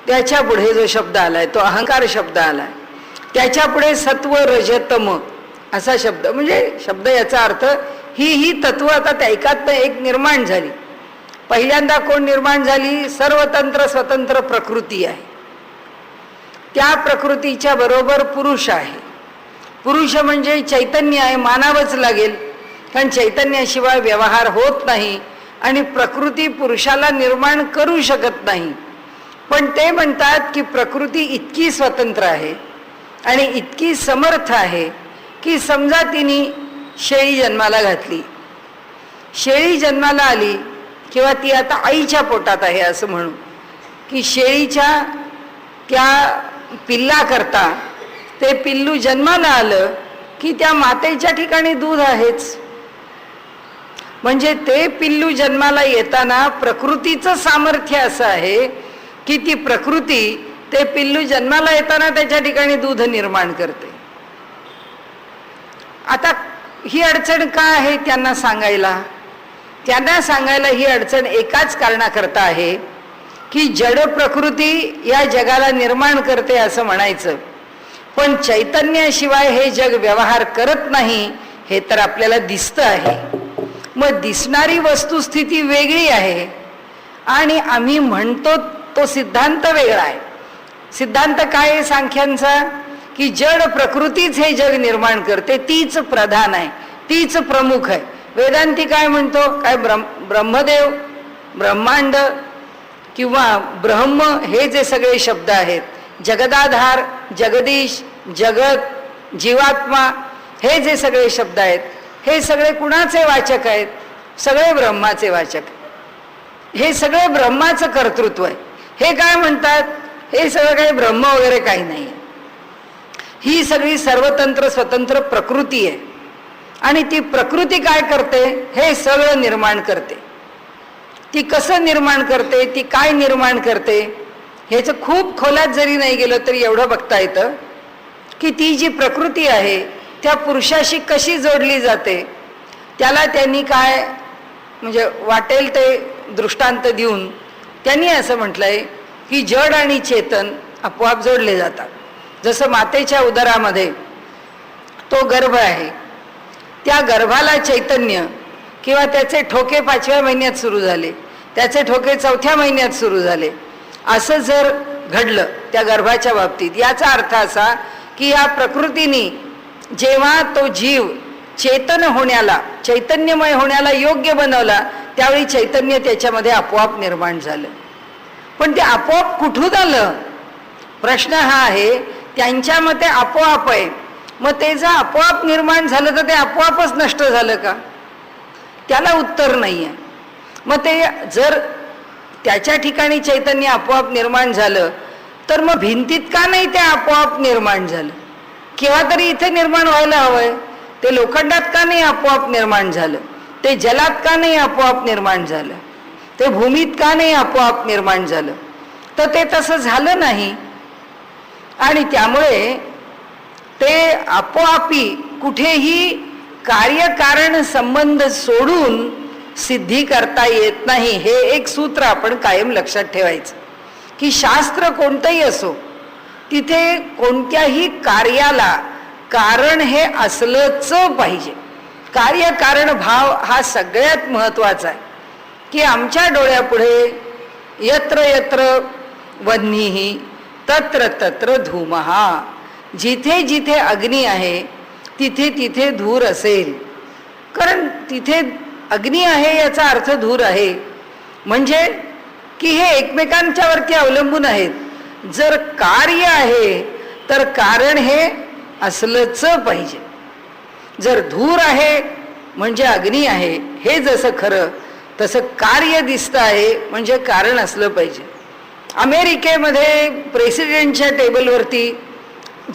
त्याच्या पुढे जो शब्द आलाय तो अहंकार शब्द आलाय. त्याच्या पुढे सत्व रजतम असा शब्द, म्हणजे शब्द याचा अर्थ ही तत्व आता त्या एकात एक निर्माण झाली. पहिल्यांदा कोण निर्माण झाली? सर्वतंत्र स्वतंत्र प्रकृती आहे. त्या प्रकृतीच्या बरोबर पुरुष आहे. पुरुष म्हणजे चैतन्य आहे, मानावंच लागेल, कारण चैतन्याशिवाय व्यवहार होत नाही आणि प्रकृती पुरुषाला निर्माण करू शकत नाही. पण ते म्हणतात की प्रकृती इतकी स्वतंत्र आहे आणि इतकी समर्थ आहे की समजा तिने शेळी जन्माला घातली, शेळी जन्माला आली किंवा ती आता आईच्या पोटात आहे असं म्हणू की शेळीच्या त्या पिल्लाकरता ते पिल्लू जन्माला आलं की त्या मातेच्या ठिकाणी दूध आहेच. म्हणजे ते पिल्लू जन्माला येताना प्रकृतीचं सामर्थ्य असं आहे की ती प्रकृती ते पिल्लू जन्माला येताना त्याच्या ठिकाणी दूध निर्माण करते. आता ही अडचण का आहे त्यांना सांगायला ही अडचण एकाच कारणाकरता आहे की जड प्रकृती या जगाला निर्माण करते असं म्हणायचं, पण चैतन्याशिवाय हे जग व्यवहार करत नाही हे तर आपल्याला दिसतं आहे. मग दिसणारी वस्तुस्थिती वेगळी आहे आणि आम्ही म्हणतो तो सिद्धांत वेगळा आहे. सिद्धांत काय आहे सांख्यांचा? की जड प्रकृतीच हे जग निर्माण करते, तीच प्रधान आहे, तीच प्रमुख आहे. वेदांती काय म्हणतो? काय ब्रह्मदेव, ब्रह्मांड किंवा ब्रह्म हे जे सगळे शब्द आहेत, जगदाधार, जगदीश, जगत, जीवात्मा हे जे सगळे शब्द आहेत, हे सगळे कुणाचे वाचक आहेत? सगळे ब्रह्माचे वाचक. हे सगळे ब्रह्माचं कर्तृत्व आहे. हे काय म्हणतात? हे सगळं काही ब्रह्म वगैरे काही नाही आहे. ही सगळी सर्वतंत्र स्वतंत्र प्रकृती आहे. आणि ती प्रकृती काय करते? हे सगळं निर्माण करते. ती कसं निर्माण करते, ती काय निर्माण करते, ह्याचं खूप खोलात जरी नाही गेलं तरी एवढं बघता येतं की ती जी प्रकृती आहे त्या पुरुषाशी कशी जोडली जाते. त्याला त्यांनी काय म्हणजे वाटेल ते दृष्टांत देऊन त्यांनी असं म्हटलंय की जड आणि चेतन आपोआप जोडले जातात. जसं मातेच्या उदरामध्ये तो गर्भ आहे, त्या गर्भाला चैतन्य किंवा त्याचे ठोके 5व्या महिन्यात सुरू झाले, त्याचे ठोके 4थ्या महिन्यात सुरू झाले, असं जर घडलं त्या गर्भाच्या बाबतीत, याचा अर्थ असा की या प्रकृतीने जेव्हा तो जीव चेतन होण्याला, चैतन्यमय होण्याला योग्य बनवला, त्यावेळी चैतन्य त्याच्यामध्ये आपोआप निर्माण झालं. पण ते आपोआप कुठून आलं? प्रश्न हा आहे. त्यांच्या मते आपोआप आहे. मग ते जर आपोआप निर्माण झालं तर ते आपोआपच नष्ट झालं का? त्याला उत्तर नाही आहे. मग ते जर त्याच्या ठिकाणी चैतन्य आपोआप निर्माण झालं तर मग भिंतीत का नाही ते आपोआप निर्माण झालं? केव्हा तरी इथे निर्माण व्हायला हवंय. ते लोखंडात का नाही आपोआप निर्माण झालं? ते जलात का नाही आपोआप निर्माण झालं? ते भूमीत का नाही आपोआप निर्माण झालं? तर ते तसं झालं नाही. आणि त्यामुळे ते आपोआपी कुठेही कार्यकारण संबंध सोडून सिद्धी करता येत नाही. हे एक सूत्र आपण कायम लक्षात ठेवायचं की शास्त्र कोणतंही असो, तिथे कोणत्याही कार्याला कारण हे असलंच पाहिजे. कार्यकारण भाव हा सगळ्यात महत्वाचा आहे. की आमच्या डोळ्यापुढे यत्र यत्र वह्निः तत्र तत्र धूमः, जिथे जिथे अग्नी आहे तिथे तिथे धूर असेल. कारण तिथे अग्नी आहे याचा अर्थ धूर आहे. म्हणजे की हे एकमेकांच्या वरती अवलंबून आहेत. जर कार्य आहे तर कारण हे असलंच पाहिजे. जर धूर आहे म्हणजे अग्नी आहे, हे जसं खरं तसं कार्य दिसतं आहे म्हणजे कारण असलं पाहिजे. अमेरिकेमध्ये प्रेसिडेंटच्या टेबलवरती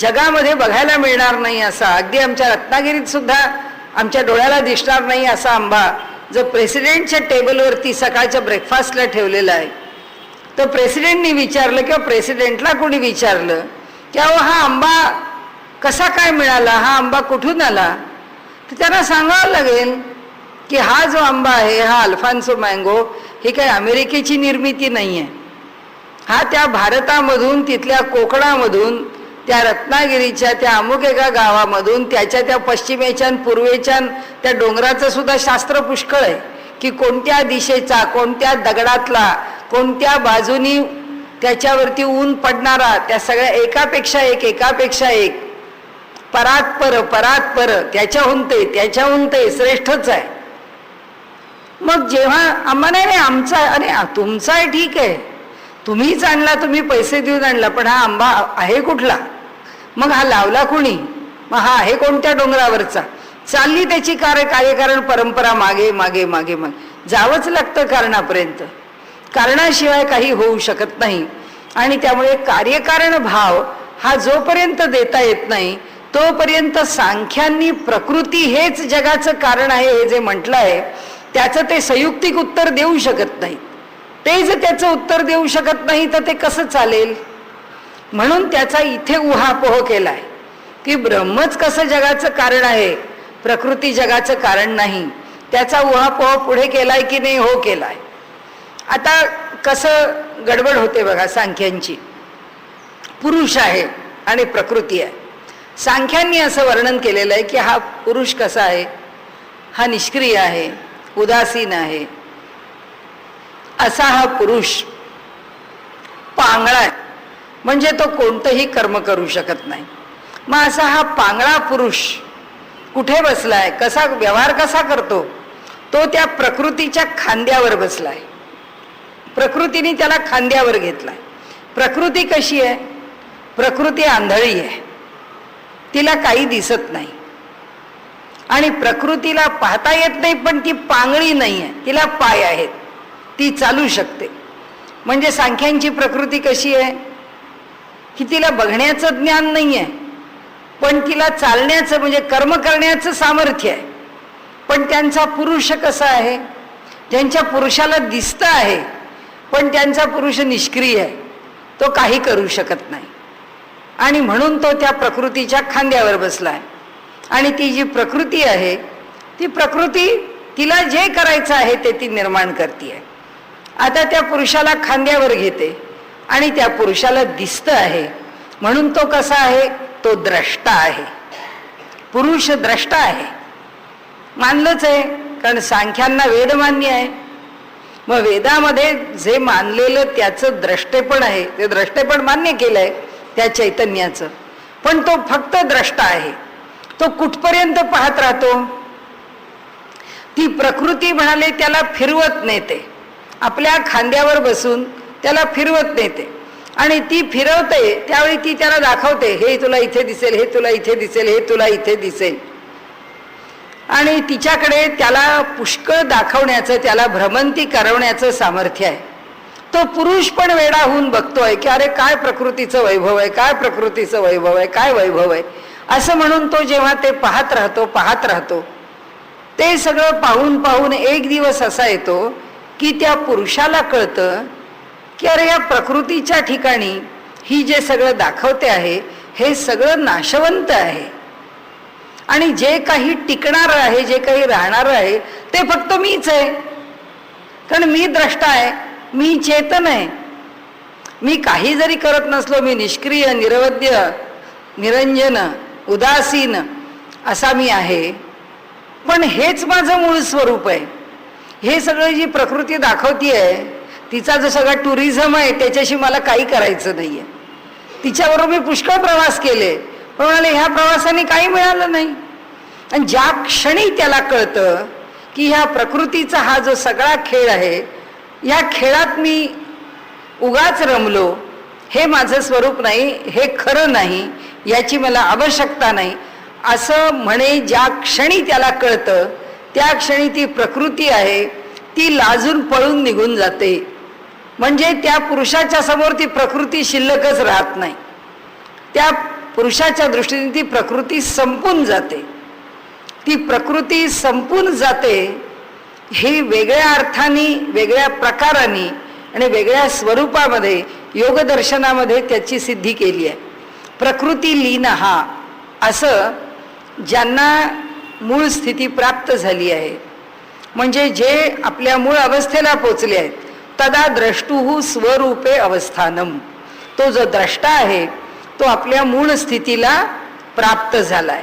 जगामध्ये बघायला मिळणार नाही असा, अगदी आमच्या रत्नागिरीत सुद्धा आमच्या डोळ्याला दिसणार नाही असा आंबा जर प्रेसिडेंटच्या टेबलवरती सकाळच्या ब्रेकफास्टला ठेवलेला आहे, तर प्रेसिडेंटनी विचारलं किंवा प्रेसिडेंटला कोणी विचारलं की अहो हा आंबा कसा काय मिळाला, हा आंबा कुठून आला, तर त्यांना सांगावं लागेल की हा जो आंबा आहे हा अल्फान्सो मँगो ही काही अमेरिकेची निर्मिती नाही आहे. हा त्या भारतामधून, तिथल्या कोकणामधून, त्या रत्नागिरीच्या त्या अमुक एका गावामधून, त्याच्या त्या पश्चिमेच्या पूर्वेच्या त्या डोंगराचं सुद्धा शास्त्र पुष्कळ आहे की कोणत्या दिशेचा, कोणत्या दगडातला, कोणत्या बाजूनी त्याच्यावरती ऊन पडणारा, त्या सगळ्या एकापेक्षा एक परात्पर परात्पर, त्याच्याहून ते श्रेष्ठच आहे. मग जेव्हा आम्हाला नाही आमचा, अरे तुमचा आहे ठीक आहे, तुम्हीच आणला, तुम्ही पैसे देऊन आणला, पण हा आंबा आहे कुठला, मग हा लावला कोणी, मग हा आहे कोणत्या डोंगरावरचा, चालली त्याची कार्यकारण परंपरा मागे मागे मागे मागे जावंच लागतं कारणापर्यंत. कारणाशिवाय काही होऊ शकत नाही. आणि त्यामुळे कार्यकारण भाव हा जोपर्यंत देता येत नाही तोपर्यंत सांख्यांनी प्रकृती हेच जगाचं कारण आहे हे जे म्हटलं आहे त्याचं ते संयुक्तिक उत्तर देऊ शकत नाही. ते जर त्याचं उत्तर देऊ शकत नाही तर ते कसं चालेल. म्हणून त्याचा इथे उहापोह केलाय की ब्रह्मच कसं जगाचं कारण आहे, प्रकृती जगाचं कारण नाही. त्याचा उहापोह पुढे केलाय की नाही? हो केलाय. आता कसं गडबड होते बघा सांख्यांची. पुरुष आहे आणि प्रकृती आहे. सांख्यांनी असं वर्णन केलेलं आहे की हा पुरुष कसा आहे, हा निष्क्रिय आहे, उदासीन आहे, असा हा पुरुष पांगळा आहे, म्हणजे तो कोणतंही कर्म करू शकत नाही. मग असा हा पांगळा पुरुष कुठे बसलाय, कसा व्यवहार कसा करतो, तो त्या प्रकृतीच्या खांद्यावर बसलाय. प्रकृतीने त्याला खांद्यावर घेतलाय. प्रकृती कशी आहे? प्रकृती आंधळी आहे, तिला काही दिसत नाही आणि प्रकृतीला पाहता येत नाही, पण ती पांगळी नाही आहे, तिला पाय आहेत, ती चालू शकते. म्हणजे सांख्यांची प्रकृती कशी आहे की तिला बघण्याचं ज्ञान नाही आहे, पण तिला चालण्याचं म्हणजे कर्म करण्याचं सामर्थ्य आहे. पण त्यांचा पुरुष कसा आहे? ज्यांच्या पुरुषाला दिसतं आहे पण त्यांचा पुरुष निष्क्रिय आहे, तो काही करू शकत नाही आणि म्हणून तो त्या प्रकृतीच्या खांद्यावर बसलाय. आणि ती जी प्रकृती आहे ती प्रकृती तिला जे करायचं आहे ते ती निर्माण करते. आता त्या पुरुषाला खांद्यावर घेते आणि त्या पुरुषाला दिसतं आहे म्हणून तो कसा आहे? तो द्रष्टा आहे. पुरुष द्रष्टा आहे, मानलंच आहे, कारण सांख्यांना वेद मान्य आहे. मग वेदामध्ये जे मानलेलं त्याचं द्रष्टेपण आहे, ते द्रष्टेपण मान्य केलंय त्या चैतन्याचं, पण तो फक्त द्रष्टा आहे. तो कुठपर्यंत पाहत राहतो? ती प्रकृती म्हणाले त्याला फिरवत नेते, आपल्या खांद्यावर बसून त्याला फिरवत नेते आणि ती फिरवते त्यावेळी ती त्याला दाखवते, हे तुला इथे दिसेल, हे तुला इथे दिसेल, हे तुला इथे दिसेल. आणि तिच्याकडे त्याला पुष्कळ दाखवण्याचं, त्याला भ्रमंती करवण्याचं सामर्थ्य आहे. तो पुरुष पण वेडा होऊन बघतोय की अरे काय प्रकृतीचं वैभव आहे, काय प्रकृतीचं वैभव आहे, काय वैभव आहे, असं म्हणून तो जेव्हा ते पाहत राहतो ते सगळं पाहून पाहून एक दिवस असा येतो की त्या पुरुषाला कळतं की अरे या प्रकृतीच्या ठिकाणी ही जे सगळं दाखवते आहे हे सगळं नाशवंत आहे आणि जे काही टिकणार आहे, जे काही राहणार आहे ते फक्त मीच आहे. कारण मी द्रष्टा आहे, मी चेतन आहे. मी काही जरी करत नसलो, मी निष्क्रिय, निरवध्य, निरंजन, उदासीन असा मी आहे, पण हेच माझं मूळ स्वरूप आहे. हे सगळं जी प्रकृती दाखवतीये तिचा जो सगळा टुरिझम आहे त्याच्याशी मला काही करायचं नाहीये. तिच्याबरोबर मी पुष्कळ प्रवास केले, पण म्हणाले ह्या प्रवासाने काही मिळालं नाही. आणि ज्या क्षणी त्याला कळतं की ह्या प्रकृतीचा हा जो सगळा खेळ आहे, या खेळात मी उगाच रमलो, हे माझं स्वरूप नाही, हे खरं नाही, याची मला आवश्यकता नाही, असं म्हणे ज्या क्षणी त्याला कळतं त्या क्षणी ती प्रकृती आहे ती लाजून पळून निघून जाते. म्हणजे त्या पुरुषाच्या समोर ती प्रकृती शिल्लकच राहत नाही. त्या पुरुषाच्या दृष्टीने ती प्रकृती संपून जाते. ती प्रकृती संपून जाते हे वेगळ्या अर्थाने, वेगळ्या प्रकाराने आणि वेगळ्या स्वरूपामध्ये योगदर्शनामध्ये त्याची सिद्धी केली आहे. प्रकृती लीन हा असं ज्यांना मूळ स्थिती प्राप्त झाली आहे, म्हणजे जे आपल्या मूळ अवस्थेला पोचले आहेत, तदा द्रष्टुहु स्वरूपे अवस्थानम, तो जो द्रष्टा आहे तो आपल्या मूळ स्थितीला प्राप्त झालाय.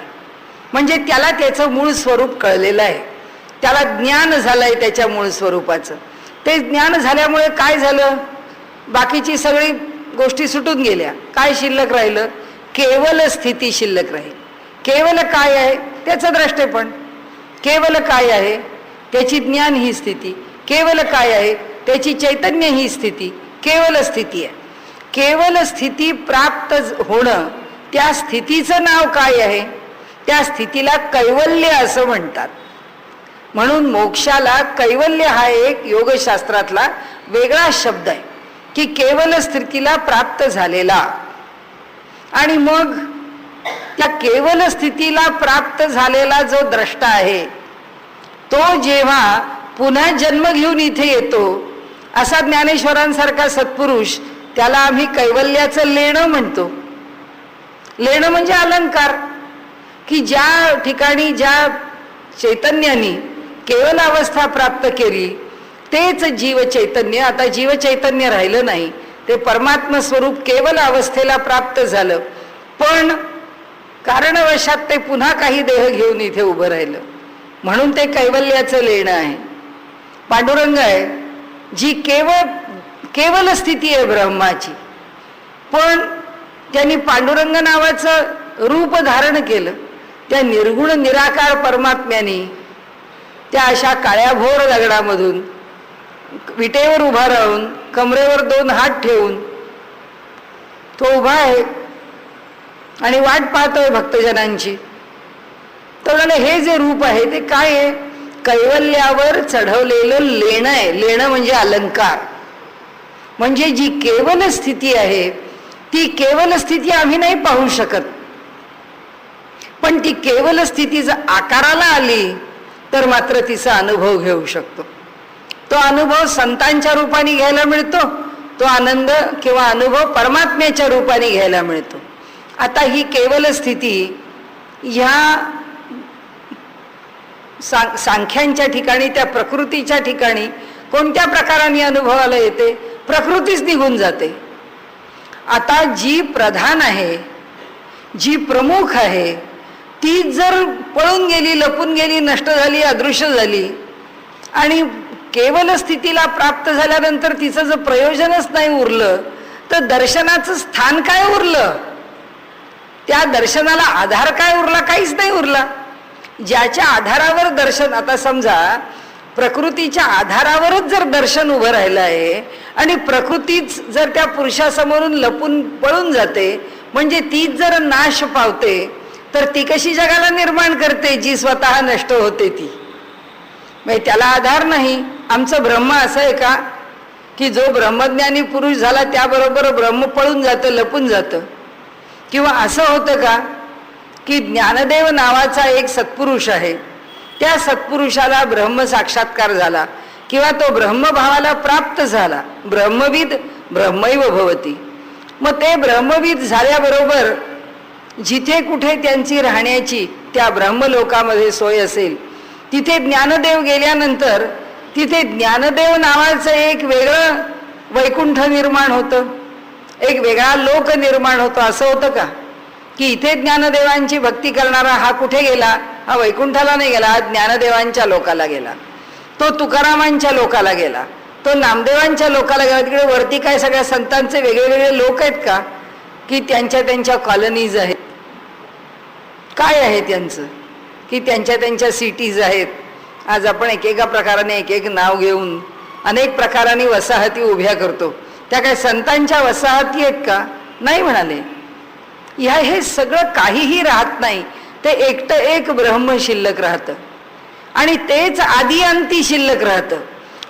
म्हणजे त्याला त्याचं मूळ स्वरूप कळलेलं आहे, त्याला ज्ञान झालंय त्याच्या मूळ स्वरूपाचं. ते ज्ञान झाल्यामुळे काय झालं? बाकीची सगळी गोष्टी सुटून गेल्या. काय शिल्लक राहिलं? केवल स्थिती शिल्लक राहील. केवल काय आहे? त्याचं द्रष्टेपण. केवल काय आहे? त्याची ज्ञान ही स्थिती. केवल काय आहे? त्याची चैतन्य ही स्थिती. केवल स्थिती आहे. केवल स्थिती प्राप्त होणं, त्या स्थितीचं नाव काय आहे? त्या स्थितीला कैवल्य असं म्हणतात. म्हणून मोक्षाला कैवल्य हा एक योगशास्त्रातला वेगळा शब्द आहे की केवल स्थितीला प्राप्त झालेला. आणि मग त्या केवल स्थितीला प्राप्त झालेला जो द्रष्टा आहे तो जेव्हा पुन्हा जन्म घेऊन इथे येतो, असा ज्ञानेश्वरांसारखा सत्पुरुष, त्याला आम्ही कैवल्याचं लेणं म्हणतो. लेणं म्हणजे अलंकार, की ज्या ठिकाणी ज्या चैतन्याने केवल अवस्था प्राप्त केली तेच जीव चैतन्य, आता जीव चैतन्य राहिलं नाही, ते परमात्म स्वरूप केवल अवस्थेला प्राप्त झालं, पण कारणवशात ते पुन्हा काही देह घेऊन इथे उभं राहिलं, म्हणून ते कैवल्याचं लेणं आहे. पांडुरंग आहे जी केवल स्थिती आहे ब्रह्माची, पण त्यांनी पांडुरंग नावाचं रूप धारण केलं. त्या निर्गुण निराकार परमात्म्याने त्या अशा काळ्याभोर दगडामधून विटेवर उभा राहून कमरेवर 2 हात ठेवून तो उभा आहे आणि वाट पाहतोय भक्तजनांची. तर हे जे रूप आहे ते काय आहे? कैवल्यावर चढवलेलं लेणं आहे. लेणं म्हणजे अलंकार. म्हणजे जी केवल स्थिती आहे ती केवल स्थिती आम्ही नाही पाहू शकत, पण ती केवल स्थिती जर आकाराला आली तर मात्र तिचा अनुभव घेऊ शकतो. तो अनुभव संतांच्या रूपाने घ्यायला मिळतो, तो आनंद किंवा अनुभव परमात्म्याच्या रूपाने घ्यायला मिळतो. आता ही केवल स्थिती ह्या सांख्यांच्या ठिकाणी, त्या प्रकृतीच्या ठिकाणी कोणत्या प्रकाराने अनुभवाला येते? प्रकृतीच निघून जाते. आता जी प्रधान आहे, जी प्रमुख आहे, ती जर पळून गेली, लपून गेली, नष्ट झाली, अदृश्य झाली आणि केवल स्थितीला प्राप्त झाल्यानंतर तिचं जर प्रयोजनच नाही उरलं तर दर्शनाचं स्थान काय उरलं? त्या दर्शनाला आधार काय उरला? काहीच नाही उरला. ज्याच्या आधारावर दर्शन, आता समजा प्रकृतीच्या आधारावरच जर दर्शन उभं राहिलं आहे आणि प्रकृतीच जर त्या पुरुषासमोरून लपून पळून जाते, म्हणजे तीच जर नाश पावते, तर ती कशी जगाला निर्माण करते जी स्वतः नष्ट होते ती? म्हणजे त्याला आधार नाही. आमचं ब्रह्म असं आहे का की जो ब्रह्मज्ञानी पुरुष झाला त्याबरोबर ब्रह्म पळून जातं, लपून जातं? किंवा असं होतं का की ज्ञानदेव नावाचा एक सत्पुरुष आहे, त्या सत्पुरुषाला ब्रह्म साक्षात्कार झाला किंवा तो ब्रह्मभावाला प्राप्त झाला? ब्रह्मविद ब्रह्मैव भवती. मग ते ब्रह्मविद झाल्याबरोबर जिथे कुठे त्यांची राहण्याची त्या ब्रह्मलोकामध्ये सोय असेल, तिथे ज्ञानदेव गेल्यानंतर तिथे ज्ञानदेव नावाचं एक वेगळं वैकुंठ निर्माण होतं, एक वेगळा लोक निर्माण होतो. असं होतं का की इथे ज्ञानदेवांची भक्ती करणारा हा कुठे गेला? हा वैकुंठाला नाही गेला, हा ज्ञानदेवांच्या लोकाला गेला, तो तुकारामांच्या लोकाला गेला, तो नामदेवांच्या लोकाला गेला. तिकडे वरती काय सगळ्या संतांचे वेगवेगळे लोक आहेत का की त्यांच्या कॉलनीज आहेत? काय आहे त्यांचं की त्यांच्या सिटीज आहेत? आज आपण एकेका प्रकाराने एक नाव घेऊन अनेक प्रकाराने वसाहती उभ्या करतो. त्या काय संतांच्या वसाहती आहेत का? नाही म्हणाले. हे सगळं काहीही राहत नाही. ते एकटं एक ब्रह्म शिल्लक राहतं आणि तेच आदी अंती शिल्लक राहतं.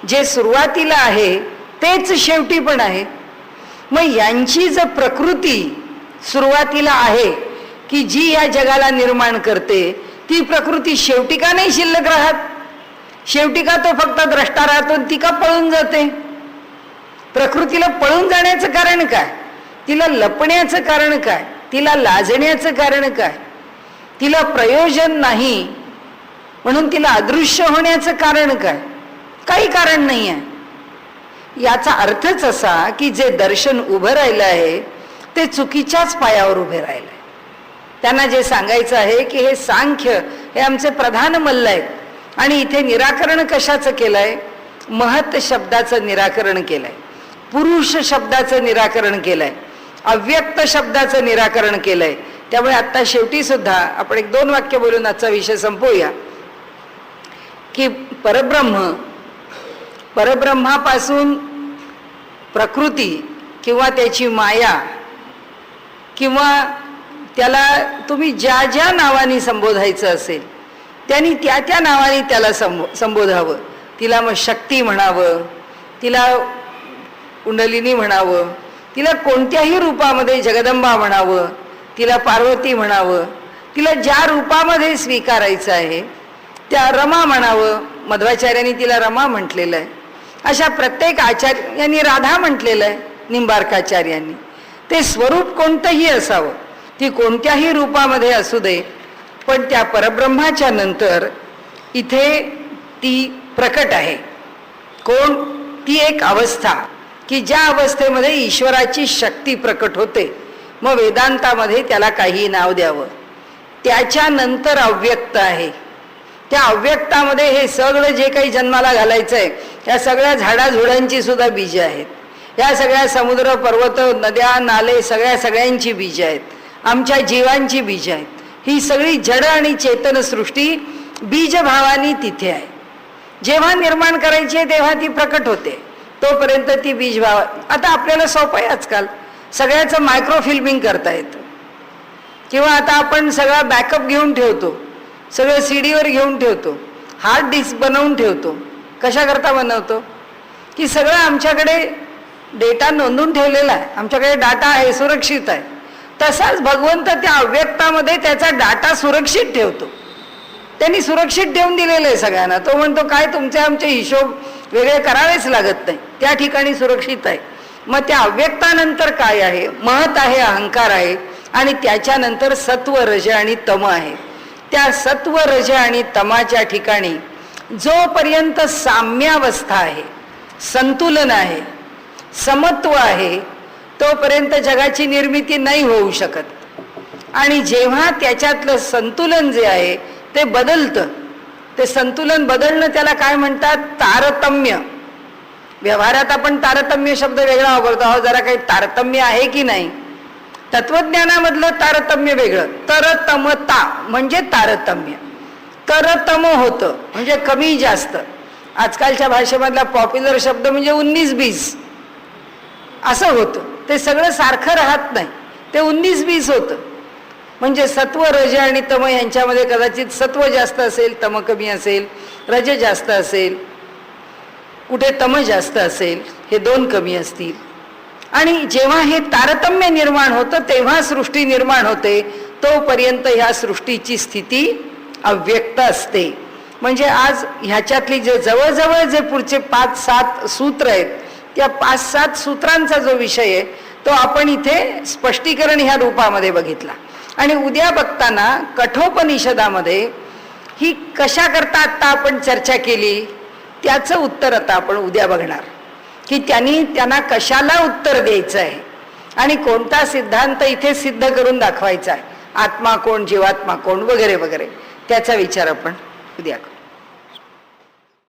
जे सुरुवातीला आहे तेच शेवटी पण आहे. मग यांची जर प्रकृती सुरुवातीला आहे की जी या जगाला निर्माण करते, ती प्रकृती शेवटी का नाही शिल्लक राहत? शेवटी का तो फक्त द्रष्टा राहतो? ती का पळून जाते? प्रकृतीला पळून जाण्याचं कारण काय? तिला लपण्याचं कारण काय? तिला लाजण्याचं कारण काय? तिला प्रयोजन नाही म्हणून तिला अदृश्य होण्याचं कारण काय? काही कारण नाही आहे. याचा अर्थच असा की जे दर्शन उभं राहिलं आहे ते चुकीच्याच पायावर उभे राहिलं आहे. त्यांना जे सांगायचं आहे की हे सांख्य हे आमचे प्रधान मल्ल आहेत आणि इथे निराकरण कशाचं केलंय? महत शब्दाचं निराकरण केलंय, पुरुष शब्दाचं निराकरण केलंय, अव्यक्त शब्दाचं निराकरण केलंय. त्यामुळे आता शेवटी सुद्धा आपण 1-2 वाक्य बोलून आजचा विषय संपवूया की परब्रह्मापासून प्रकृती किंवा त्याची माया किंवा त्याला तुम्ही ज्या ज्या नावाने संबोधायचं असेल त्यांनी त्या नावाने त्याला संबोधावं. तिला मग शक्ती म्हणावं, तिला कुंडलिनी म्हणावं, तिला कोणत्याही रूपामध्ये जगदंबा म्हणावं, तिला पार्वती म्हणावं, तिला ज्या रूपामध्ये स्वीकारायचं आहे त्या रमा म्हणावं. मध्वाचार्यांनी तिला रमा म्हटलेलं आहे. अशा प्रत्येक आचार्यांनी राधा म्हटलेलं आहे, निंबार्काचार्यांनी. ते स्वरूप कोणतंही असावं, ती कोणत्याही रूपामध्ये असू दे, पण त्या परब्रह्माच्या नंतर इथे ती प्रकट आहे. कोण? ती एक अवस्था की ज्या अवस्थेमध्ये ईश्वराची शक्ती प्रकट होते. मग वेदांतामध्ये त्याला काही नाव द्यावं. त्याच्यानंतर अव्यक्त आहे. त्या अव्यक्तामध्ये हे सगळं जे काही जन्माला घालायचं आहे त्या सगळ्या झाडाझुडांची सुद्धा बीज आहेत. या सगळ्या समुद्र, पर्वत, नद्या, नाले सगळ्यांची बीज आहेत. आमच्या जीवांची बीज आहेत. ही सगळी जड आणि चेतन सृष्टी बीजभावानी तिथे आहे. जेव्हा निर्माण करायची आहे तेव्हा ती प्रकट होते. तोपर्यंत ती बीज भाव. आता आपल्याला सोपं आहे आजकाल, सगळ्याचं मायक्रो फिल्मिंग करता येतं. किंवा आता आपण सगळा बॅकअप घेऊन ठेवतो, सगळं CD वर घेऊन ठेवतो, हार्ड डिस्क बनवून ठेवतो. कशाकरता बनवतो? की सगळं आमच्याकडे डेटा नोंदून ठेवलेला आहे, आमच्याकडे डाटा आहे, सुरक्षित आहे. तसाच भगवंत त्या अव्यक्तामध्ये त्याचा डाटा सुरक्षित ठेवतो. त्यांनी सुरक्षित ठेवून दिलेलं आहे सगळ्यांना. तो म्हणतो काय तुमचे आमचे हिशोब वेगळे करावेच लागत नाही, त्या ठिकाणी सुरक्षित आहे. मग त्या अव्यक्तानंतर काय आहे? महत आहे, अहंकार आहे, आणि त्याच्यानंतर सत्व, रज आणि तम आहे. त्या सत्व, रज आणि तमाच्या ठिकाणी जोपर्यंत साम्यावस्था आहे, संतुलन आहे, समत्व आहे, तोपर्यंत जगाची निर्मिती नाही होऊ शकत. आणि जेव्हा त्याच्यातलं संतुलन जे आहे ते बदलतं, ते संतुलन बदलणं त्याला काय म्हणतात? तारतम्य. व्यवहारात आपण तारतम्य शब्द वेगळा वापरतो आहोत, जरा काही तारतम्य आहे की नाही. तत्वज्ञानामधलं तारतम्य वेगळं. तरतमता म्हणजे तारतम्य. तरतम होतं म्हणजे कमी जास्त. आजकालच्या भाषेमधला पॉप्युलर शब्द म्हणजे 19-20 असं होतं. ते सगळं सारखं राहत नाही, ते 19-20 होतं. म्हणजे सत्व, रज आणि तम यांच्यामध्ये कदाचित सत्व जास्त असेल, तम कमी असेल, रज जास्त असेल, कुठे तम जास्त असेल, हे दोन कमी असतील. आणि जेव्हा हे तारतम्य निर्माण होतं तेव्हा सृष्टी निर्माण होते. तोपर्यंत ह्या सृष्टीची स्थिती अव्यक्त असते. म्हणजे आज ह्याच्यातली जे जवळजवळ जे पुढचे 5-7 सूत्र आहेत, त्या 5-7 सूत्रांचा जो विषय आहे तो आपण इथे स्पष्टीकरण ह्या रूपामध्ये बघितला. आणि उद्या बघताना कठोपनिषदामध्ये ही कशा करता आत्ता आपण चर्चा केली त्याचं उत्तर आता आपण उद्या बघणार, की त्यांना कशाला उत्तर द्यायचं आहे आणि कोणता सिद्धांत इथे सिद्ध करून दाखवायचा आहे, आत्मा कोण, जीवात्मा कोण, वगैरे वगैरे, त्याचा विचार आपण उद्या करू.